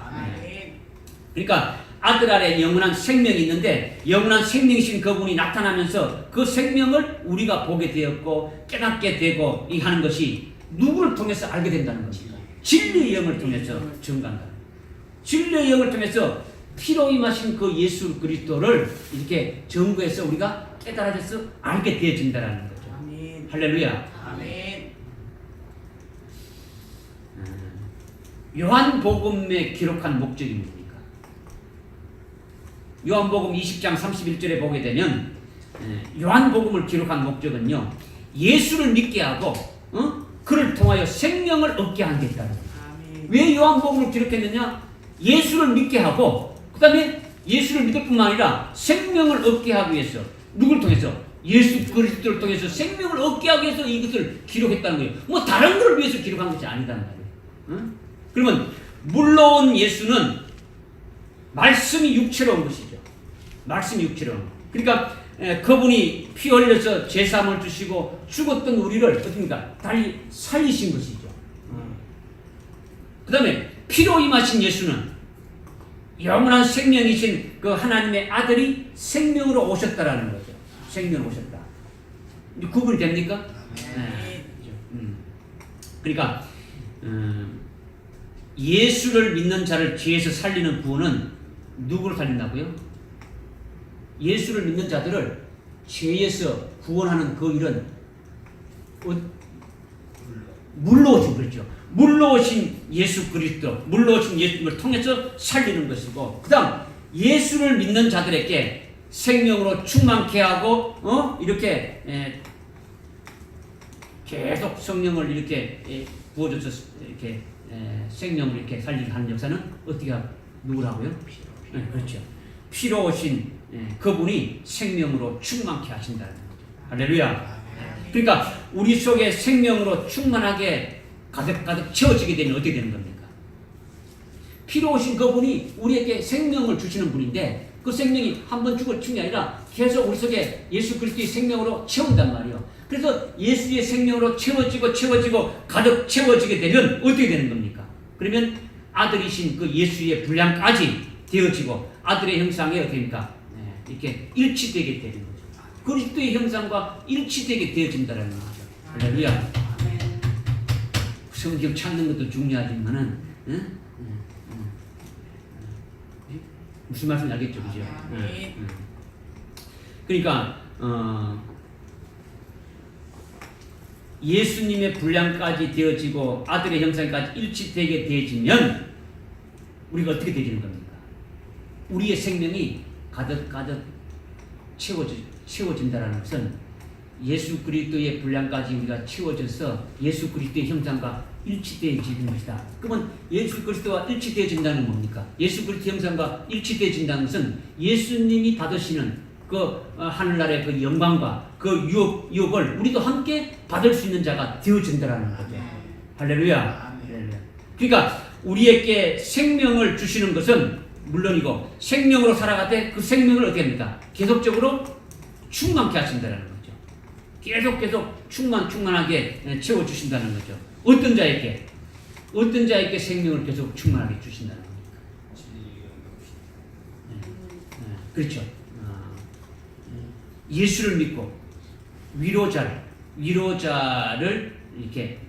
그러니까 아들 안에 영원한 생명이 있는데 영원한 생명이신 그분이 나타나면서 그 생명을 우리가 보게 되었고 깨닫게 되고 하는 것이 누구를 통해서 알게 된다는 것입니다. 진리의 영을 통해서 증거한다. 진리의 영을 통해서 피로 임하신 그 예수 그리스도를 이렇게 증거해서 우리가 깨달아져서 알게 되어진다는 거죠. 아멘. 할렐루야. 아멘. 요한복음에 기록한 목적이 뭡니까? 요한복음 20장 31절에 보게 되면 요한복음을 기록한 목적은요. 예수를 믿게 하고 그를 통하여 생명을 얻게 하는 게 있다는 거예요. 왜 요한복음을 기록했느냐? 예수를 믿게 하고 그 다음에 예수를 믿을 뿐만 아니라 생명을 얻게 하기 위해서 누굴 통해서? 예수 그리스도를 통해서 생명을 얻게 하기 위해서 이것을 기록했다는 거예요. 뭐 다른 걸 위해서 기록한 것이 아니다는 거예요. 그러면 물러온 예수는 말씀이 육체로 온 것이죠. 말씀이 육체로 온 것. 그러니까 그분이 피 흘려서 제사함을 주시고 죽었던 우리를 어떻습니까? 달리 살리신 것이죠. 그 다음에 피로 임하신 예수는 영원한 생명이신 그 하나님의 아들이 생명으로 오셨다라는 거죠. 생명으로 오셨다. 구분이 됩니까? 네. 그러니까 예수를 믿는 자를 죄에서 살리는 구원은 누구를 살린다고요? 예수를 믿는 자들을 죄에서 구원하는 그 일은 물러오신 그렇죠. 물러오신 예수 그리스도, 물러오신 예수님을 통해서 살리는 것이고, 그 다음 예수를 믿는 자들에게 생명으로 충만케 하고 이렇게 계속 성령을 이렇게 부어줘서 이렇게 생명을 이렇게 살리게 하는 역사는 어떻게 누구라고요? 네, 그렇죠. 피로 오신 그분이 생명으로 충만케 하신다는 거죠. 할렐루야. 그러니까 우리 속에 생명으로 충만하게 가득 채워지게 되면 어떻게 되는 겁니까? 피로 오신 그분이 우리에게 생명을 주시는 분인데 그 생명이 한번 죽을 층이 아니라 계속 우리 속에 예수 그리스도의 생명으로 채운단 말이에요. 그래서 예수의 생명으로 채워지고 가득 채워지게 되면 어떻게 되는 겁니까? 그러면 아들이신 그 예수의 분량까지 되어지고 아들의 형상에 어떻게 됩니까? 이렇게 일치되게 되는 거죠. 그리스도의 형상과 일치되게 되어진다는 거죠. 할렐루야. 성경 찾는 것도 중요하지만은 무슨 말씀인지 알겠죠, 그죠? 그러니까 예수님의 분량까지 되어지고 아들의 형상까지 일치되게 되어지면 우리가 어떻게 되지는 겁니까? 우리의 생명이 가득 채워진다는 것은 예수 그리스도의 분량까지 우리가 채워져서 예수 그리스도의 형상과 일치되어지는 것이다. 그러면 예수 그리스도와 일치되어진다는 건 뭡니까? 예수 그리스도 형상과 일치되어진다는 것은 예수님이 받으시는 그 하늘나라의 그 영광과 그 유업을 우리도 함께 받을 수 있는 자가 되어진다는 거죠. 할렐루야. 그러니까 우리에게 생명을 주시는 것은 물론이고 생명으로 살아가되 그 생명을 어떻게 합니까? 계속적으로 충만케 하신다는 거죠. 계속 충만하게 채워주신다는 거죠. 어떤 자에게 생명을 계속 충만하게 주신다는 겁니까? 그렇죠. 예수를 믿고 위로자를 이렇게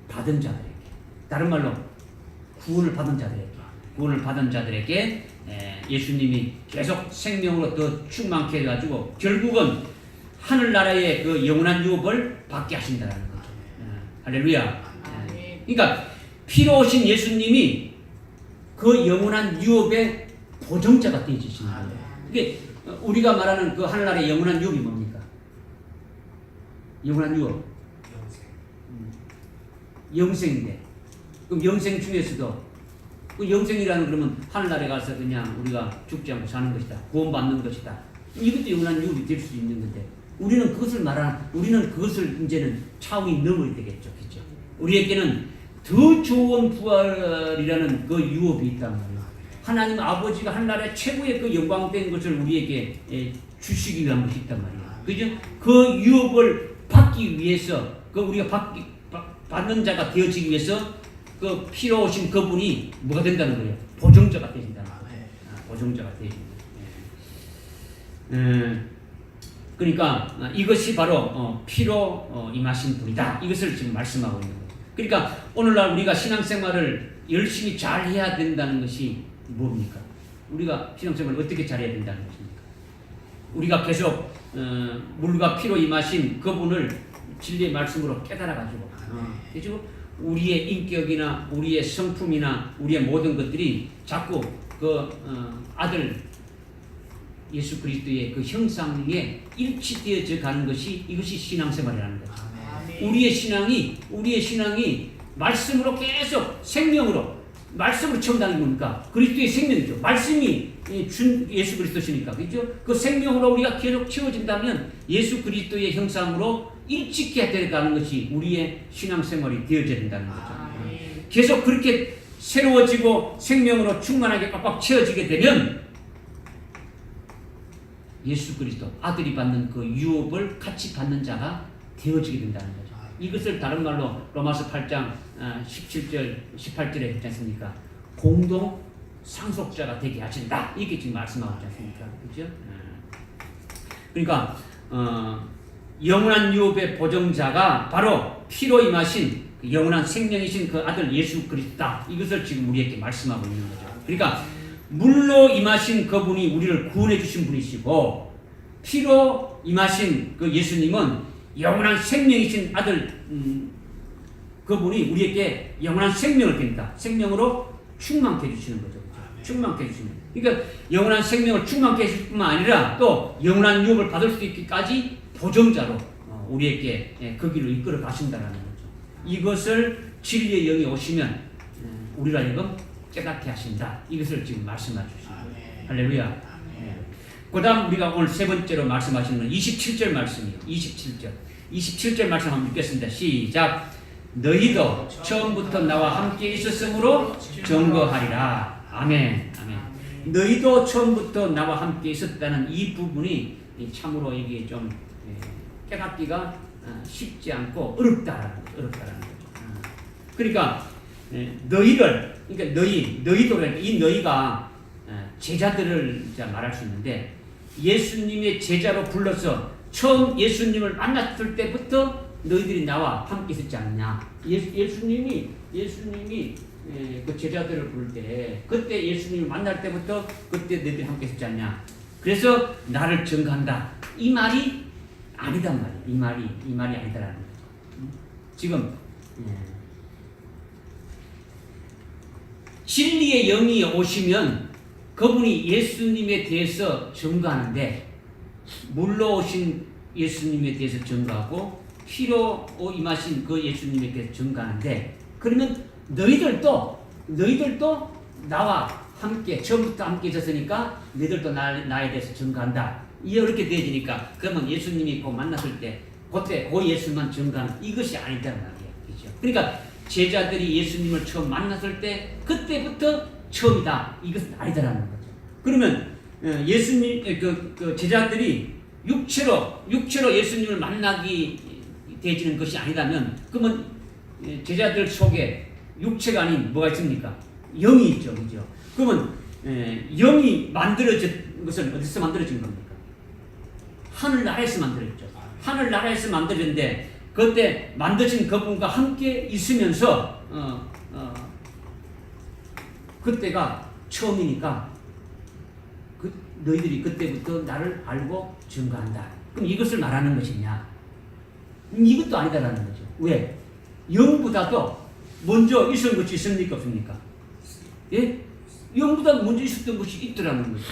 받은 자들에게, 다른 말로 구원을 받은 자들에게 구원을 받은 자들에게 예수님이 계속 생명으로 더 충만케 해가지고 결국은 하늘나라의 그 영원한 유업을 받게 하신다는 거죠. 할렐루야. 그러니까 피로 오신 예수님이 그 영원한 유업의 보증자가 되어주시는 거예요. 이게 우리가 말하는 그 하늘나라의 영원한 유업이 뭡니까? 영원한 유업. 영생인데. 그럼 영생 중에서도 그 영생이라는 그러면 하늘나라에 가서 그냥 우리가 죽지 않고 사는 것이다. 구원받는 것이다. 이것도 영원한 유업이 될 수 있는 건데 우리는 그것을 이제는 차원이 넘어야 되겠죠. 그렇죠? 우리에게는 더 좋은 부활이라는 그 유업이 있단 말이에요. 하나님 아버지가 하늘나라의 최고의 그 영광된 것을 우리에게 주시기 위한 것이 있단 말이에요. 그죠? 그 유업을 받기 위해서 그 우리가 받는 자가 되어지기 위해서 그 피로 오신 그분이 뭐가 된다는 거예요? 보증자가 되신다는 거예요. 보증자가 되신다. 그러니까 이것이 바로 피로 임하신 분이다. 이것을 지금 말씀하고 있는 거예요. 그러니까 오늘날 우리가 신앙생활을 열심히 잘 해야 된다는 것이 뭡니까? 우리가 신앙생활을 어떻게 잘해야 된다는 것입니까? 우리가 계속 물과 피로 임하신 그분을 진리의 말씀으로 깨달아가지고 그죠? 우리의 인격이나 우리의 성품이나 우리의 모든 것들이 자꾸 그 아들 예수 그리스도의 그 형상에 일치되어져 가는 것이 이것이 신앙생활이라는 거죠. 우리의 신앙이 말씀으로 계속 생명으로 말씀으로 채운다는 겁니까? 그리스도의 생명이죠. 말씀이 준 예수 그리스도시니까 그렇죠? 그 생명으로 우리가 계속 채워진다면 예수 그리스도의 형상으로 일치케 되어가는 것이 우리의 신앙생활이 되어져야 된다는 거죠. 계속 그렇게 새로워지고 생명으로 충만하게 꽉꽉 채워지게 되면 예수 그리스도 아들이 받는 그 유업을 같이 받는 자가 되어지게 된다는 거죠. 이것을 다른 말로 로마서 8장 17절 18절에 했지 않습니까? 공동 상속자가 되게 하신다. 이게 지금 말씀하고 있지 않습니까? 그렇죠? 그러니까 영원한 유업의 보증자가 바로 피로 임하신 영원한 생명이신 그 아들 예수 그리스도다. 이것을 지금 우리에게 말씀하고 있는 거죠. 그러니까 물로 임하신 그분이 우리를 구원해 주신 분이시고 피로 임하신 그 예수님은 영원한 생명이신 아들 그분이 우리에게 영원한 생명을 줍니다. 생명으로 충만케 해주시는 거죠. 충만케 해주시는. 그러니까 영원한 생명을 충만케 해줄 뿐만 아니라 또 영원한 유업을 받을 수 있기까지 보증자로 우리에게 그 길로 이끌어 가신다는 거죠. 이것을 진리의 영이 오시면 우리를 하여금 깨닫게 하신다. 이것을 지금 말씀해 주시는 거예요. 할렐루야. 그 다음 우리가 오늘 세 번째로 말씀하시는 건 27절 말씀이에요. 27절 말씀 한번 읽겠습니다. 시작. 너희도 처음부터 나와 함께 있었으므로 증거하리라. 아멘. 아멘. 너희도 처음부터 나와 함께 있었다는 이 부분이 참으로 이게 좀 깨닫기가 쉽지 않고 어렵다라는 거죠. 그러니까 너희를, 그러니까 너희도 이 너희가 제자들을 말할 수 있는데 예수님의 제자로 불러서 처음 예수님을 만났을 때부터 너희들이 나와 함께 있었지 않느냐. 예수님이 그 제자들을 부를 때 그때 예수님을 만날 때부터 그때 너희들이 함께 있었지 않냐. 그래서 나를 증거한다. 이 말이 아니단 말이에요. 이 말이 아니다라는 거죠. 지금 진리의 영이 오시면 그분이 예수님에 대해서 증거하는데 물로 오신 예수님에 대해서 증거하고 피로 임하신 그 예수님에 대해서 증거하는데 그러면 너희들도 나와 함께 처음부터 함께 있었으니까 너희들도 나에 대해서 증거한다. 이렇게 되어지니까 그러면 예수님이 꼭 만났을 때 그때 그 예수만 증거하는 이것이 아니다는 말이에요. 그렇죠? 그러니까 제자들이 예수님을 처음 만났을 때 그때부터 처음이다. 이것은 아니다라는 거죠. 그러면 예수님 그 제자들이 육체로 예수님을 만나기 되어지는 것이 아니다면 그러면 제자들 속에 육체가 아닌 뭐가 있습니까? 영이 있죠. 그죠? 그러면 영이 만들어진 것은 어디서 만들어진 겁니까? 하늘나라에서 만들어졌죠. 하늘나라에서 만들어졌는데 그때 만드신 그분과 함께 있으면서 그때가 처음이니까 너희들이 그때부터 나를 알고 증거한다. 그럼 이것을 말하는 것이냐? 이것도 아니다라는 거죠. 왜? 영보다도 먼저 있었던 것이 있습니까? 없습니까? 예? 영보다 먼저 있었던 것이 있더라는 거죠.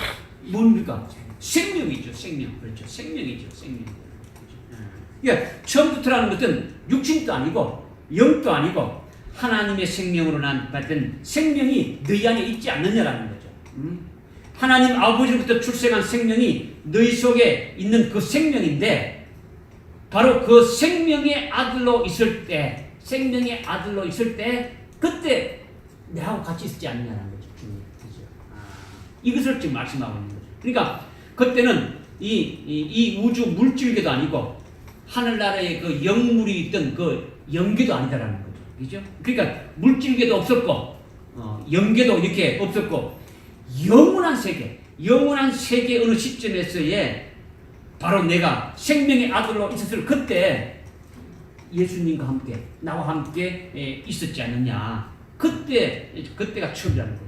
뭡니까? 생명이죠. 생명. 그렇죠. 생명이죠. 생명. 그러니까 처음부터라는 것은 육신도 아니고 영도 아니고 하나님의 생명으로 난 받은 생명이 너희 안에 있지 않느냐라는 거죠. 하나님 아버지로부터 출생한 생명이 너희 속에 있는 그 생명인데 바로 그 생명의 아들로 있을 때 그때 내하고 같이 있지 않느냐는 거죠. 그렇죠? 이것을 지금 말씀하고 있는 거죠. 그러니까 그때는 이 우주 물질계도 아니고 하늘나라의 그 영물이 있던 그 영계도 아니다라는 거죠. 그죠? 그러니까 물질계도 없었고 영계도 이렇게 없었고 영원한 세계 어느 시점에서의 바로 내가 생명의 아들로 있었을 그때 예수님과 함께 나와 함께 있었지 않느냐. 그때가 처음이라는 거죠.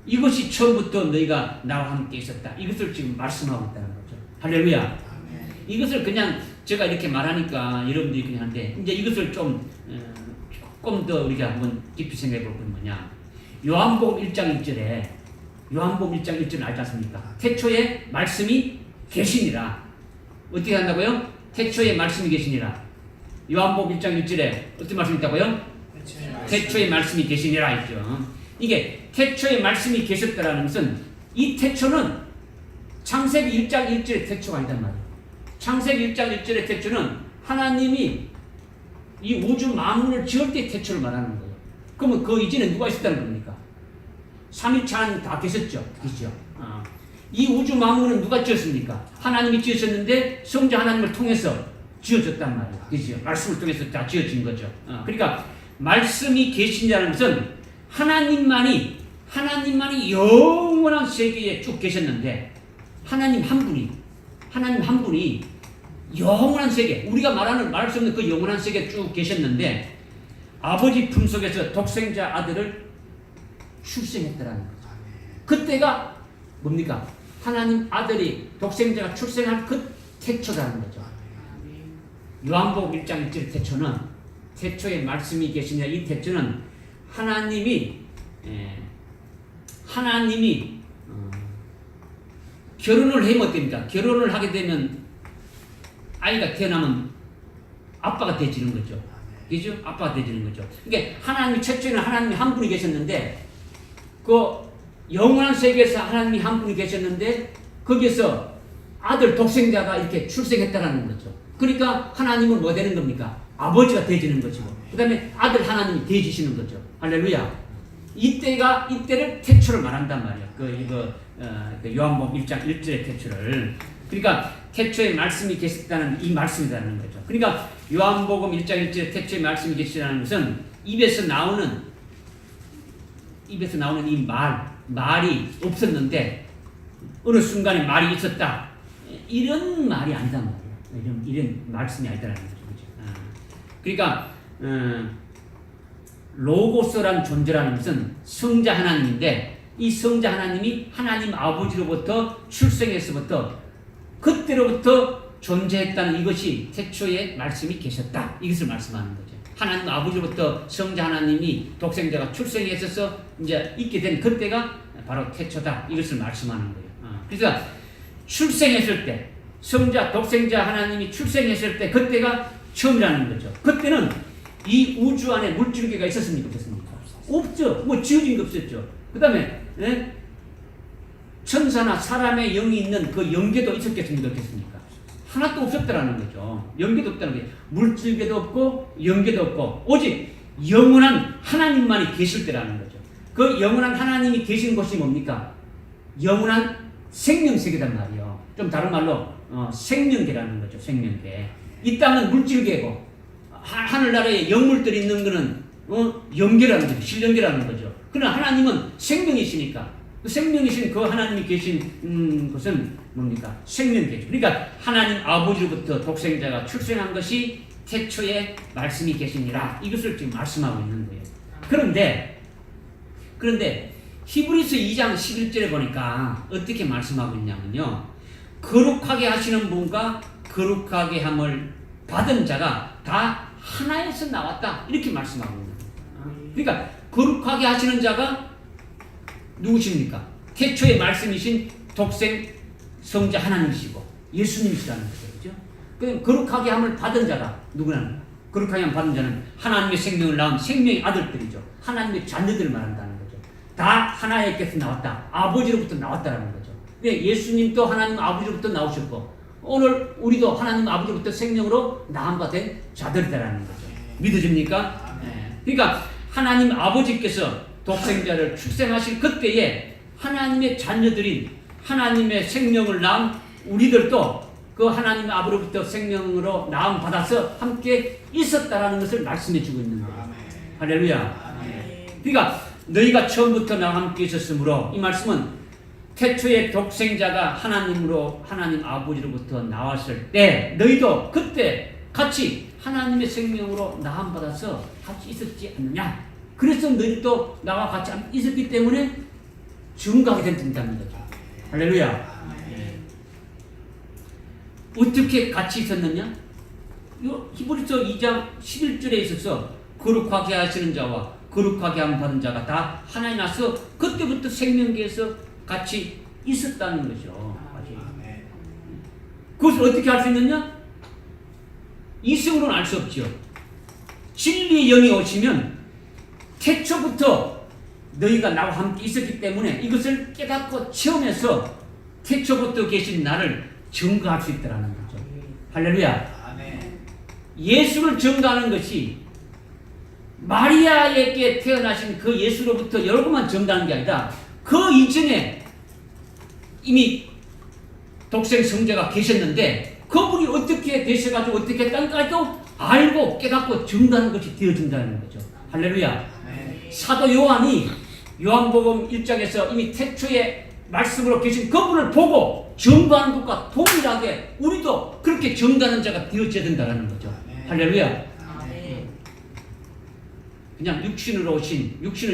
이것이 처음부터 너희가 나와 함께 있었다. 이것을 지금 말씀하고 있다는 거죠. 할렐루야. 이것을 그냥 제가 이렇게 말하니까 여러분들이 그냥 하는데 이제 이것을 조금 더 우리가 한번 깊이 생각해 볼 건 뭐냐. 요한복음 1장 1절에 알지 않습니까? 태초에 말씀이 계시니라. 어떻게 한다고요? 태초에 말씀이 계시니라. 요한복음 1장 1절에 어떤 말씀이 있다고요? 태초에 말씀이 계시니라 했죠. 이게 태초에 말씀이 계셨다라는 것은 이 태초는 창세기 1장 1절의 태초가 아니단 말이에요. 창세기 1장 1절의 태초는 하나님이 이 우주 만물을 지을 때 태초를 말하는 거예요. 그러면 그 이전에 누가 있었다는 겁니까? 삼위일체 하나님 다 계셨죠. 그렇죠? 이 우주 만물은 누가 지었습니까? 하나님이 지으셨는데 성자 하나님을 통해서 지어졌단 말이에요. 그렇죠? 말씀을 통해서 다 지어진 거죠. 그러니까 말씀이 계신다는 것은 하나님만이 영원한 세계에 쭉 계셨는데 하나님 한 분이 영원한 세계, 우리가 말할 수 없는 그 영원한 세계에 쭉 계셨는데 아버지 품속에서 독생자 아들을 출생했다라는 거죠. 그때가 뭡니까? 하나님 아들이 독생자가 출생한 그 태초라는 거죠. 요한복음 1장 1절 태초는 태초에 말씀이 계시냐 이 태초는 하나님이 결혼을 하면 어떻습니까? 결혼을 하게 되면 아이가 태어나면 아빠가 되지는 거죠. 그죠? 아빠가 되지는 거죠. 그러니까 하나님이 최초에는 하나님이 한 분이 계셨는데 그 영원한 세계에서 하나님이 한 분이 계셨는데 거기에서 아들 독생자가 이렇게 출생했다라는 거죠. 그러니까 하나님은 뭐 되는 겁니까? 아버지가 되지는 것이고 그 다음에 아들 하나님이 되지시는 거죠. 할렐루야. 이때를 태초를 말한단 말이에요. 그 요한복음 1장 1절의 태초를. 그러니까 태초에 말씀이 계셨다는 이 말씀이라는 거죠. 그러니까 요한복음 1장 1절에 태초에 말씀이 계시다는 것은 입에서 나오는 이 말이 없었는데 어느 순간에 말이 있었다. 이런 말이 아니단 말이에요. 이런 말씀이 아니다라는 거죠. 그러니까 로고스라는 존재라는 것은 성자 하나님인데 이 성자 하나님이 하나님 아버지로부터 출생해서부터 그때로부터 존재했다는 이것이 태초에 말씀이 계셨다. 이것을 말씀하는 거죠. 하나님 아버지로부터 성자 하나님이 독생자가 출생했어서 이제 있게 된 그때가 바로 태초다. 이것을 말씀하는 거예요. 그래서 출생했을 때 성자 독생자 하나님이 출생했을 때 그때가 처음이라는 거죠. 그때는 이 우주 안에 물질계가 있었습니까? 없었습니까? 없죠. 뭐 지어진 게 없었죠. 그 다음에 천사나 사람의 영이 있는 그 영계도 있었겠습니까? 없겠습니까? 하나도 없었다라는 거죠. 영계도 없다는 게 물질계도 없고 영계도 없고 오직 영원한 하나님만이 계실 때라는 거죠. 그 영원한 하나님이 계신 곳이 뭡니까? 영원한 생명세계단 말이에요. 좀 다른 말로 생명계라는 거죠. 생명계. 이 땅은 물질계고 하늘나라에 영물들이 있는 것은 영계라는 거죠. 실영계라는 거죠. 그러나 하나님은 생명이시니까 그 생명이신 그 하나님이 계신 것은 뭡니까? 생명계죠. 그러니까 하나님 아버지로부터 독생자가 출생한 것이 태초에 말씀이 계시니라. 이것을 지금 말씀하고 있는 거예요. 그런데 히브리서 2장 11절에 보니까 어떻게 말씀하고 있냐면요. 거룩하게 하시는 분과 거룩하게 함을 받은 자가 다 하나에서 나왔다. 이렇게 말씀하고 있는 거예요. 그러니까 거룩하게 하시는 자가 누구십니까? 태초의 말씀이신 독생 성자 하나님이시고 예수님이시라는 거죠. 그렇죠? 그럼 거룩하게 함을 받은 자가 누구나 거룩하게 함을 받은 자는 하나님의 생명을 낳은 생명의 아들들이죠. 하나님의 자녀들을 말한다는 거죠. 다 하나님께서 나왔다. 아버지로부터 나왔다라는 거죠. 네, 예수님도 하나님 아버지로부터 나오셨고 오늘 우리도 하나님 아버지로부터 생명으로 낳은 된 자들이라는 거죠. 믿어집니까? 네. 그러니까 하나님 아버지께서 독생자를 출생하실 그때에 하나님의 자녀들인 하나님의 생명을 낳은 우리들도 그 하나님 아버지로부터 생명으로 낳음 받아서 함께 있었다라는 것을 말씀해 주고 있는 거예요. 할렐루야. 그러니까 너희가 처음부터 나와 함께 있었으므로 이 말씀은 태초에 독생자가 하나님으로 하나님 아버지로부터 나왔을 때 너희도 그때 같이 하나님의 생명으로 낳음 받아서 같이 있었지 않느냐. 그래서 너희도 나와 같이 있었기 때문에 증거하게 된다는 거죠. 할렐루야. 어떻게 같이 있었느냐? 히브리서 2장 11절에 있어서 거룩하게 하시는 자와 거룩하게 함 받은 자가 다 하나에 나서 그때부터 생명계에서 같이 있었다는 거죠. 그것을 어떻게 할 수 있느냐? 이성으로는 알 수 없죠. 진리의 영이 오시면 태초부터 너희가 나와 함께 있었기 때문에 이것을 깨닫고 체험해서 태초부터 계신 나를 증거할 수 있다는 거죠. 할렐루야. 예수를 증거하는 것이 마리아에게 태어나신 그 예수로부터 여러분만 증거하는 게 아니라 그 이전에 이미 독생 성자가 계셨는데 그분이 어떻게 되셔가지고 어떻게 했다는까지도 알고 깨닫고 증거하는 것이 되어진다는 거죠. 할렐루야. 사도 요한이 요한복음 1장에서 이미 태초에 말씀으로 계신 그분을 보고 증거하는 것과 동일하게 우리도 그렇게 증거하는 자가 되어져야 된다는 거죠. 할렐루야. 그냥 육신을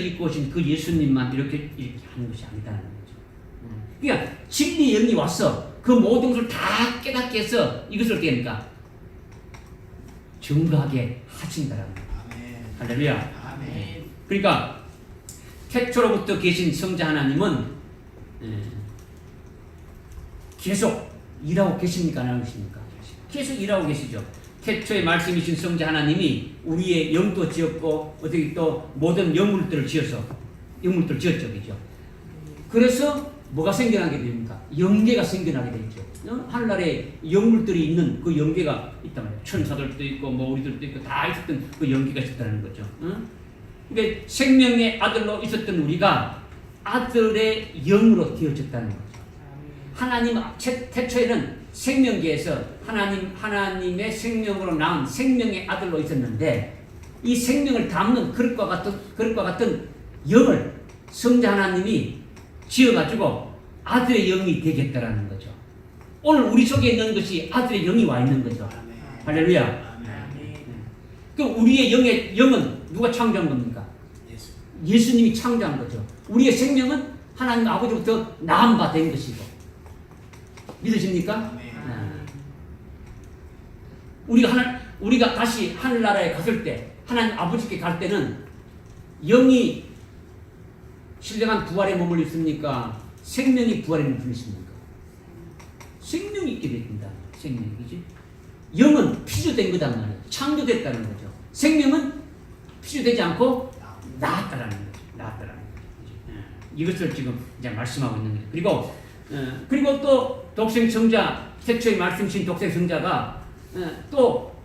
입고 오신 그 예수님만 이렇게 하는 것이 아니다는 거죠. 그러니까 진리 영이 와서 그 모든 것을 다 깨닫게 해서 이것을 어떻게 합니까? 증거하게 하신다는 거예요. 할렐루야. 그러니까 태초로부터 계신 성자 하나님은 계속 일하고 계십니까? 안 하고 계십니까? 계속 일하고 계시죠. 태초의 말씀이신 성자 하나님이 우리의 영도 지었고 어떻게 또 모든 영물들을 지었죠. 그죠? 그래서 뭐가 생겨나게 됩니까? 영계가 생겨나게 되죠. 하늘나라에 영물들이 있는 그 영계가 있단 말이에요. 천사들도 있고 뭐 우리들도 있고 다 있었던 그 영계가 있었다는 거죠. 그러니까 생명의 아들로 있었던 우리가 아들의 영으로 되어졌다는 거죠. 하나님 태초에는 생명계에서 하나님의 생명으로 낳은 생명의 아들로 있었는데 이 생명을 담는 그릇과 같은 영을 성자 하나님이 지어가지고 아들의 영이 되겠다라는 거죠. 오늘 우리 속에 있는 것이 아들의 영이 와 있는 거죠. 할렐루야. 그 우리의 영은 누가 창조한 겁니까? 예수님이 창조한 거죠. 우리의 생명은 하나님 아버지로부터 낳은 바 된 것이고. 믿으십니까? 우리가 다시 하늘나라에 갔을 때 하나님 아버지께 갈 때는 영이 신령한 부활의 몸을 입습니까? 생명이 부활의 몸을 입습니까? 생명이 있게 됩니다. 생명이지. 영은 피조된 거단 말이에요. 창조됐다는 거죠. 생명은 피조되지 않고 나았다라는 거죠. 나았다라는 거죠. 이것을 지금 이제 말씀하고 있는 거죠. 그리고 또 독생 성자, 태초에 말씀하신 독생 성자가 또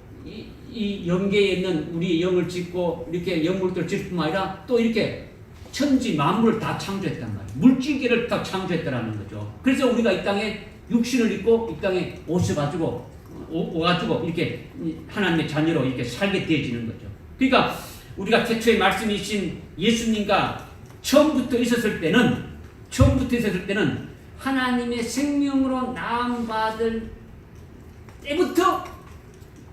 이 영계에 있는 우리 영을 짓고 이렇게 영물들을 짓을 뿐만 아니라 또 이렇게 천지 만물을 다 창조했단 말이에요. 물질계를 다 창조했다라는 거죠. 그래서 우리가 이 땅에 육신을 입고 이 땅에 오셔가지고 이렇게 하나님의 자녀로 이렇게 살게 되어지는 거죠. 그러니까 우리가 태초에 말씀이신 예수님과 처음부터 있었을 때는 하나님의 생명으로 낳음 받을 때부터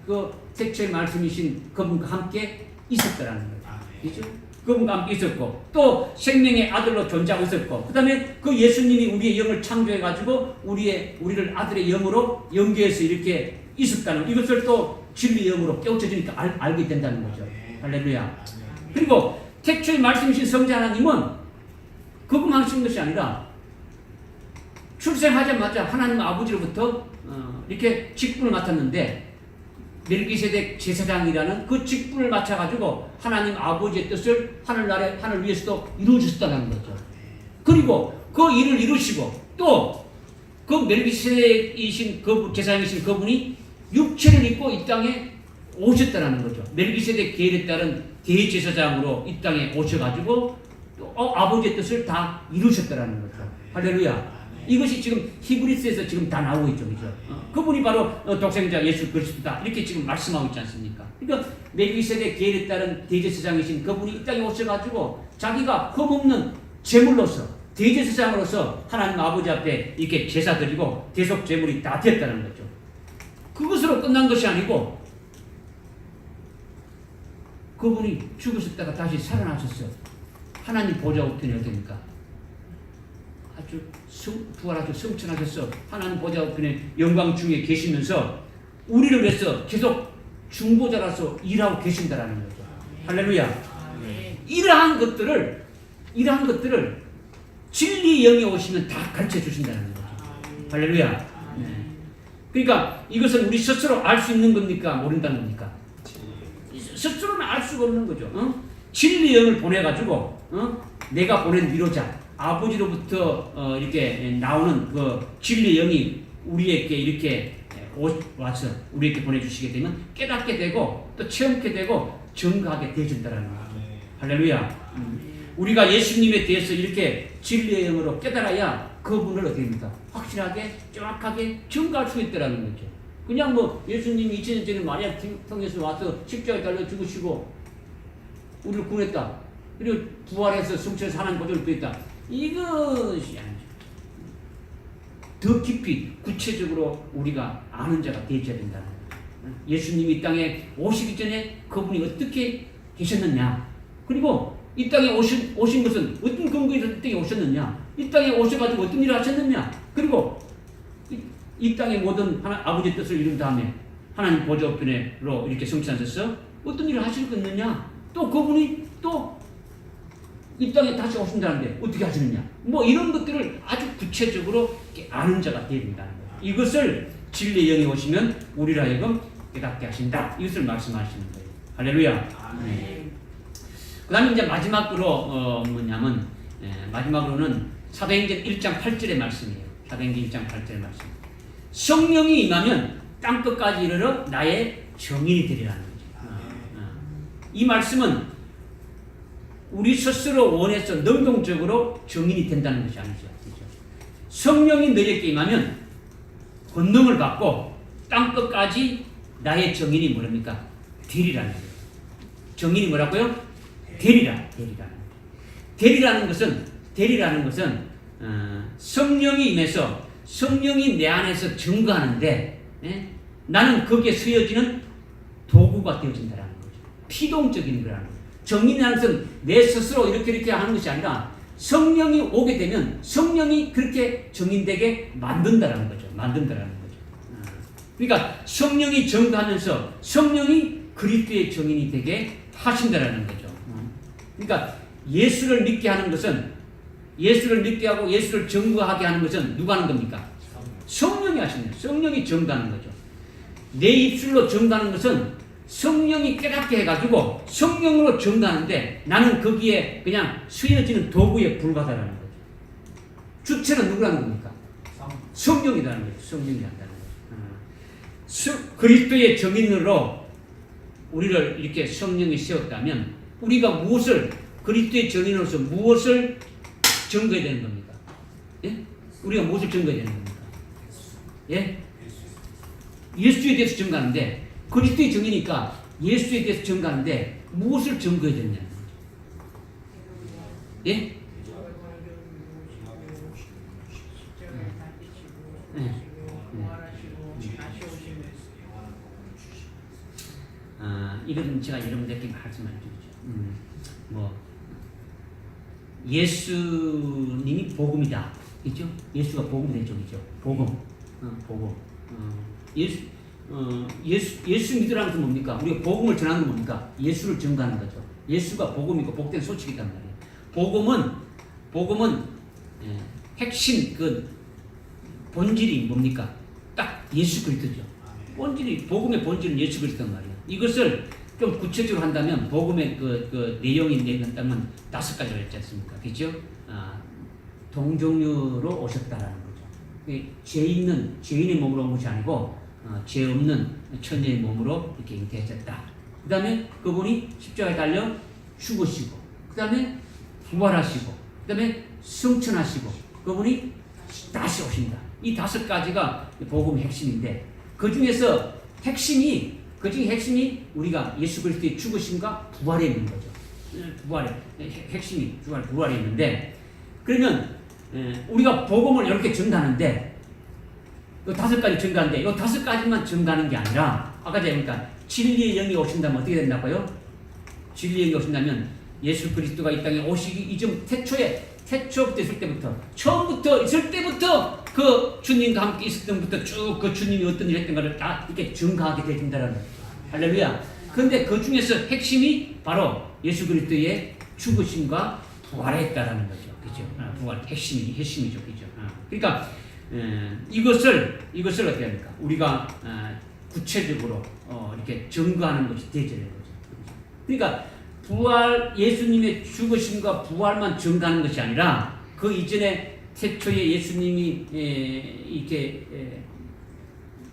그 태초에 말씀이신 그분과 함께 있었다라는 거죠. 그렇죠? 그분과 함께 있었고 또 생명의 아들로 존재하고 있었고 그 다음에 그 예수님이 우리의 영을 창조해가지고 우리를 아들의 영으로 연계해서 이렇게 있었다는 이것을 또 진리 영으로 깨우쳐주니까 알게 된다는 거죠. 할렐루야. 그리고 태초에 말씀이신 성자 하나님은 그것만 하신 것이 아니라 출생하자마자 하나님 아버지로부터 이렇게 직분을 맡았는데 멜기세덱 제사장이라는 그 직분을 맡아가지고 하나님 아버지의 뜻을 하늘 위에서도 이루어주셨다는 거죠. 그리고 그 일을 이루시고 또 그 멜기세덱이신 그 제사장이신 그분이 육체를 입고 이 땅에 오셨다는 거죠. 멜기세덱 계율에 따른 대제사장으로 이 땅에 오셔가지고 아버지의 뜻을 다 이루셨다는 거죠. 할렐루야. 이것이 지금 히브리스에서 지금 다 나오고 있죠. 그죠? 그분이 바로 독생자 예수 그리스도다. 이렇게 지금 말씀하고 있지 않습니까? 그러니까 멜기세덱 계율에 따른 대제사장이신 그분이 이 땅에 오셔가지고 자기가 흠없는 제물로서 대제사장으로서 하나님 아버지 앞에 이렇게 제사 드리고 대속 제물이 다 됐다는 거죠. 그것으로 끝난 것이 아니고 그분이 죽으셨다가 다시 살아나셨어요. 하나님 보좌 우편이 어딥니까? 아주 부활하셔 성천하셔서 하나님 보좌 우편의 영광 중에 계시면서 우리를 위해서 계속 중보자라서 일하고 계신다라는 거죠. 할렐루야. 이러한 것들을 진리 영이 오시면 다 가르쳐 주신다는 거죠. 할렐루야. 그러니까 이것은 우리 스스로 알 수 있는 겁니까? 모른다는 겁니까? 스스로는 알 수가 없는 거죠. 진리 영을 보내가지고 내가 보낸 위로자 아버지로부터 이렇게 나오는 그 진리 영이 우리에게 이렇게 와서 우리에게 보내주시게 되면 깨닫게 되고 또 체험하게 되고 증거하게 되어진다는 거죠. 할렐루야. 우리가 예수님에 대해서 이렇게 진리의 영으로 깨달아야 그분을 어떻게 됩니까? 확실하게 정확하게 증거할 수 있다는 거죠. 그냥 뭐 예수님이 2000년 전에 마리아 통해서 와서 십자가에 달려 죽으시고 우리를 구했다. 그리고 부활해서 성천에서 하나님 보좌를 구했다. 이것이 아니죠. 더 깊이 구체적으로 우리가 아는 자가 되어야 된다는 거예요. 예수님이 이 땅에 오시기 전에 그분이 어떻게 계셨느냐. 그리고 이 땅에 오신 것은 어떤 근거에서 이 땅에 오셨느냐. 이 땅에 오셔가지고 어떤 일을 하셨느냐. 그리고 이 땅의 모든 아버지의 뜻을 이룬 다음에 하나님 보좌 우편으로 이렇게 성취하셔서 어떤 일을 하실 수 있느냐. 또 그분이 또 이 땅에 다시 오신다는데 어떻게 하시느냐. 뭐 이런 것들을 아주 구체적으로 아는 자가 되어야 된다는 거예요. 이것을 진리의 영이 오시면 우리를 하여금 깨닫게 하신다. 이것을 말씀하시는 거예요. 할렐루야. 그 다음에 이제 마지막으로 뭐냐면 마지막으로는 사도행전 1장 8절의 말씀이에요. 사도행전 1장 8절의 말씀. 성령이 임하면 땅끝까지 이르러 나의 정인이 되리라는 거죠. 이 말씀은 우리 스스로 원해서 능동적으로 정인이 된다는 것이 아니죠. 그렇죠? 성령이 너에게 임하면 권능을 받고 땅끝까지 나의 정인이 뭐랍니까? 되리라는 거예요. 정인이 뭐라고요? 되리라는 것은 성령이 임해서 성령이 내 안에서 증거하는데 나는 거기에 쓰여지는 도구가 되어진다는 거죠. 피동적인 거라는 거죠. 정인이라는 것은 내 스스로 이렇게 하는 것이 아니라 성령이 오게 되면 성령이 그렇게 정인되게 만든다는 거죠. 그러니까 성령이 증거하면서 성령이 그리스도의 정인이 되게 하신다는 거죠. 그러니까 예수를 믿게 하는 것은 예수를 믿게 하고 예수를 증거하게 하는 것은 누가 하는 겁니까? 성령이 하시는 거예요. 성령이 증거하는 거죠. 내 입술로 증거하는 것은 성령이 깨닫게 해가지고 성령으로 증거하는데 나는 거기에 그냥 쓰여지는 도구에 불과하다는 거죠. 주체는 누구라는 겁니까? 성령이라는 거죠. 성령이라는 거죠. 그리스도의 정인으로 우리를 이렇게 성령이 세웠다면 우리가 무엇을 그리스도의 정인으로서 무엇을 증거해야 되는 겁니까? 예? 우리가 무엇을 증거해야 되는 겁니까? 예? 예수에 대해서 증거하는데 그리스도의 정이니까 예수에 대해서 증거하는데 무엇을 증거해야 되느냐? 예? 네. 이런 제가 여러분들께 말씀을 드리죠. 뭐 예수님이 복음이다. 그죠? 예수가 복음이 되죠. 그죠? 복음. 복음. 예수 믿으라는 것은 뭡니까? 우리가 복음을 전하는 건 뭡니까? 예수를 증거하는 거죠. 예수가 복음이고 복된 소식이란 말이에요. 복음은 핵심 그 본질이 뭡니까? 딱 예수 그리스도죠. 복음의 본질은 예수 그리스도란 말이에요. 이것을 좀 구체적으로 한다면 복음의 그 내용이 내다면 5가지가 있지 않습니까? 그죠? 동정녀로 오셨다라는 거죠. 죄인의 몸으로 온 것이 아니고 죄 없는 천녀의 몸으로 이렇게 잉태하셨다. 그 다음에 그분이 십자가에 달려 죽으시고, 그 다음에 부활하시고, 그 다음에 승천하시고, 그분이 다시 오신다. 이 5가지가 복음의 핵심인데, 그 중에서 핵심이 우리가 예수 그리스도의 죽으심과 부활에 있는 거죠. 핵심이 부활에 있는데, 그러면 우리가 복음을 이렇게 전가하는데, 이 5가지 증가하는데 이 5가지만 증가하는 게 아니라 아까 제가 그러니까 진리의 영이 오신다면 어떻게 된다고요? 진리의 영이 오신다면 예수 그리스도가 이 땅에 오시기 이전 태초부터 있을 때부터 처음부터 있을 때부터 그 주님과 함께 있을 때부터 쭉 그 주님이 어떤 일을 했던가를 다 이렇게 증가하게 되신다는 거예요. 할렐루야. 그런데 그 중에서 핵심이 바로 예수 그리스도의 죽으심과 부활했다라는 거죠. 그죠? 부활 핵심이죠. 그죠? 그러니까 이것을 어떻게 합니까? 우리가 구체적으로 이렇게 증거하는 것이 대제된 거죠. 그러니까 예수님의 죽으심과 부활만 증거하는 것이 아니라 그 이전에 태초에 예수님이 이렇게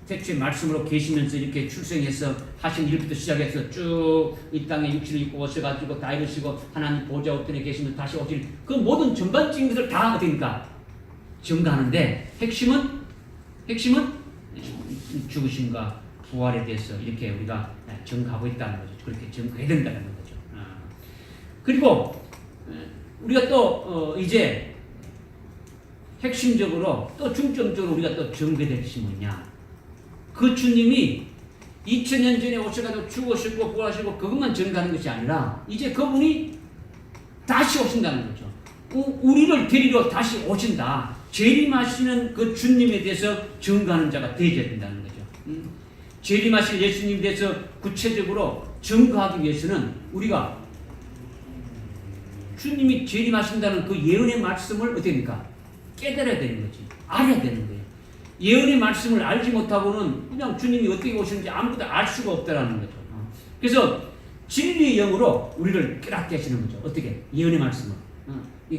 태초의 말씀으로 계시면서 이렇게 출생해서 하신 일부터 시작해서 쭉 이 땅에 육신을 입고 오셔가지고 다 이루시고 하나님 보좌 우편에 계시면 다시 오실 그 모든 전반적인 것을 다 어떻습니까? 증거하는데 핵심은 죽으심과 부활에 대해서 이렇게 우리가 증거하고 있다는 거죠. 그렇게 증거해야 된다는 거죠. 그리고 우리가 또 이제 핵심적으로 또 중점적으로 우리가 또 증거될 것이 뭐냐? 그 주님이 2000년 전에 오셔가지고 죽으시고 부활하시고 그것만 증거하는 것이 아니라 이제 그분이 다시 오신다는 거죠. 우리를 데리러 다시 오신다. 재림하시는 그 주님에 대해서 증거하는 자가 되어야 된다는 거죠. 재림하실 예수님에 대해서 구체적으로 증거하기 위해서는 우리가 주님이 재림하신다는 그 예언의 말씀을 어떻게 합니까? 깨달아야 되는 거지. 알아야 되는 거예요. 예언의 말씀을 알지 못하고는 그냥 주님이 어떻게 오시는지 아무것도 알 수가 없다라는 거죠. 그래서 진리의 영으로 우리를 깨닫게 하시는 거죠. 어떻게? 예언의 말씀을.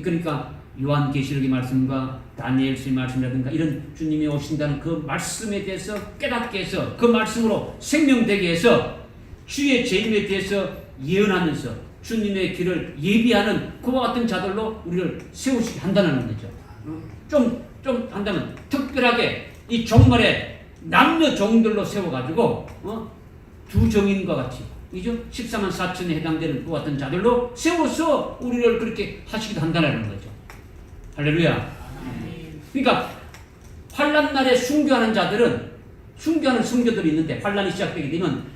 그러니까 요한계시록의 말씀과 다니엘서의 말씀이라든가 이런 주님이 오신다는 그 말씀에 대해서 깨닫게 해서 그 말씀으로 생명되게 해서 주의 재림에 대해서 예언하면서 주님의 길을 예비하는 그와 같은 자들로 우리를 세우시게 한다는 거죠. 좀 한다면 특별하게 이 종말에 남녀 종들로 세워가지고 두 정인과 같이 이죠? 14만 4천에 해당되는 그와 같은 자들로 세워서 우리를 그렇게 하시기도 한다는 거죠. 할렐루야. 그러니까 환난 날에 순교하는 자들은 순교하는 성도들이 있는데 환난이 시작되게 되면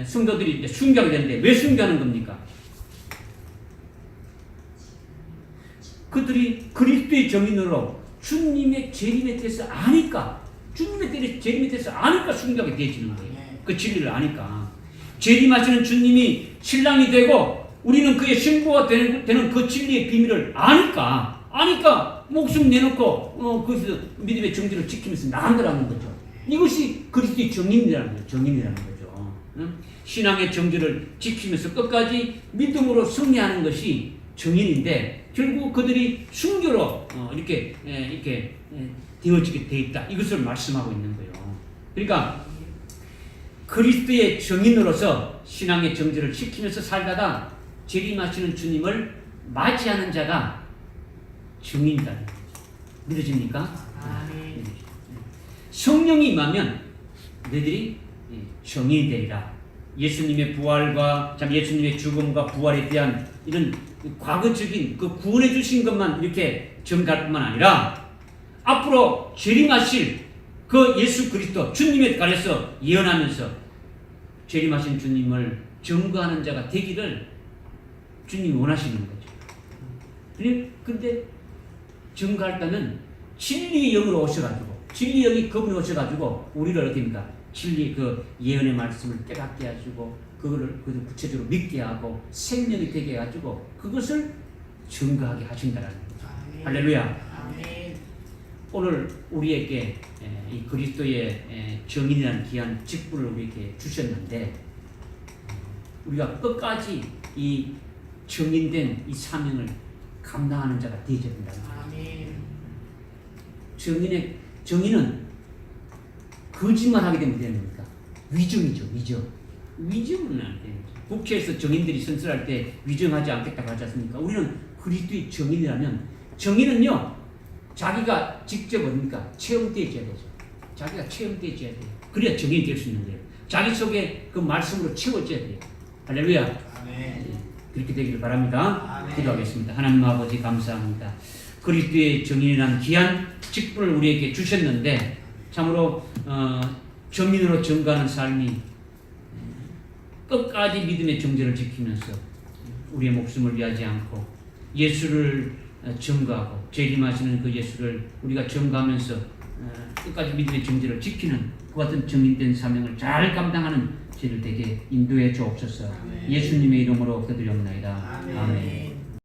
성도들이 이제 순교하게 되는데 왜 순교하는 겁니까? 그들이 그리스도의 정인으로 주님의 재림에 대해서 아니까 주님의 재림에 대해서 아니까 순교하게 되어지는 거예요. 그 진리를 아니까 재림하시는 주님이 신랑이 되고 우리는 그의 신부가 되는 그 진리의 비밀을 아니까 목숨 내놓고 거기서 믿음의 정지를 지키면서 나간다는 거죠. 이것이 그리스도의 정인이라는 거죠. 신앙의 정지를 지키면서 끝까지 믿음으로 승리하는 것이 정인인데 결국 그들이 순교로 이렇게 되어지게 돼 있다. 이것을 말씀하고 있는 거예요. 그러니까 그리스도의 정인으로서 신앙의 정지를 지키면서 살다가 재림하시는 주님을 맞이하는 자가 정인이다. 믿어집니까? 성령이 임하면 너희들이 정인이 되리라. 예수님의 부활과 예수님의 죽음과 부활에 대한 이런 과거적인 그 구원해 주신 것만 이렇게 증가할 뿐만 아니라 앞으로 재림하실 그 예수 그리스도 주님에 관해서 예언하면서 재림하신 주님을 증거하는 자가 되기를 주님이 원하시는 거죠. 근데 증거할 때는 진리의 영으로 오셔가지고 진리의 영이 그분이 오셔가지고 우리를 어떻게 합니까? 진리 그 예언의 말씀을 깨닫게 해주고 그거를 구체적으로 믿게 하고 생명이 되게 해가지고 그것을 증거하게 하신다라는 거죠. 할렐루야. 아멘. 오늘 우리에게 이 그리스도의 정인이라는 귀한 직분을 우리에게 주셨는데 우리가 끝까지 이 정인된 이 사명을 감당하는 자가 되어야 된다. 아멘. 정인은 거짓말하게 되면 되는 겁니까? 위정이죠, 위정. 위정은 안 되는 거죠. 국회에서 정인들이 선출할 때 위정하지 않겠다고 하지 않습니까? 우리는 그리스도의 정인이라면 정인은요 자기가 직접 뭡니까? 체험되어져야 되죠. 자기가 체험되어져야 돼요. 그래야 정인이 될 수 있는 거예요. 자기 속에 그 말씀으로 채워져야 돼요. 할렐루야. 아멘. 그렇게 되기를 바랍니다. 아멘. 기도하겠습니다. 하나님 아버지 감사합니다. 그리스도의 정인이라는 귀한 직분을 우리에게 주셨는데 참으로 정인으로 증거하는 삶이 끝까지 믿음의 정죄를 지키면서 우리의 목숨을 위하지 않고 예수를 증거하고 재림하시는 그 예수를 우리가 증거하면서 끝까지 믿음의 정죄를 지키는 그 같은 정인된 사명을 잘 감당하는 저희들 되게 인도해 주옵소서. 예수님의 이름으로 기도드리옵나이다. 아멘.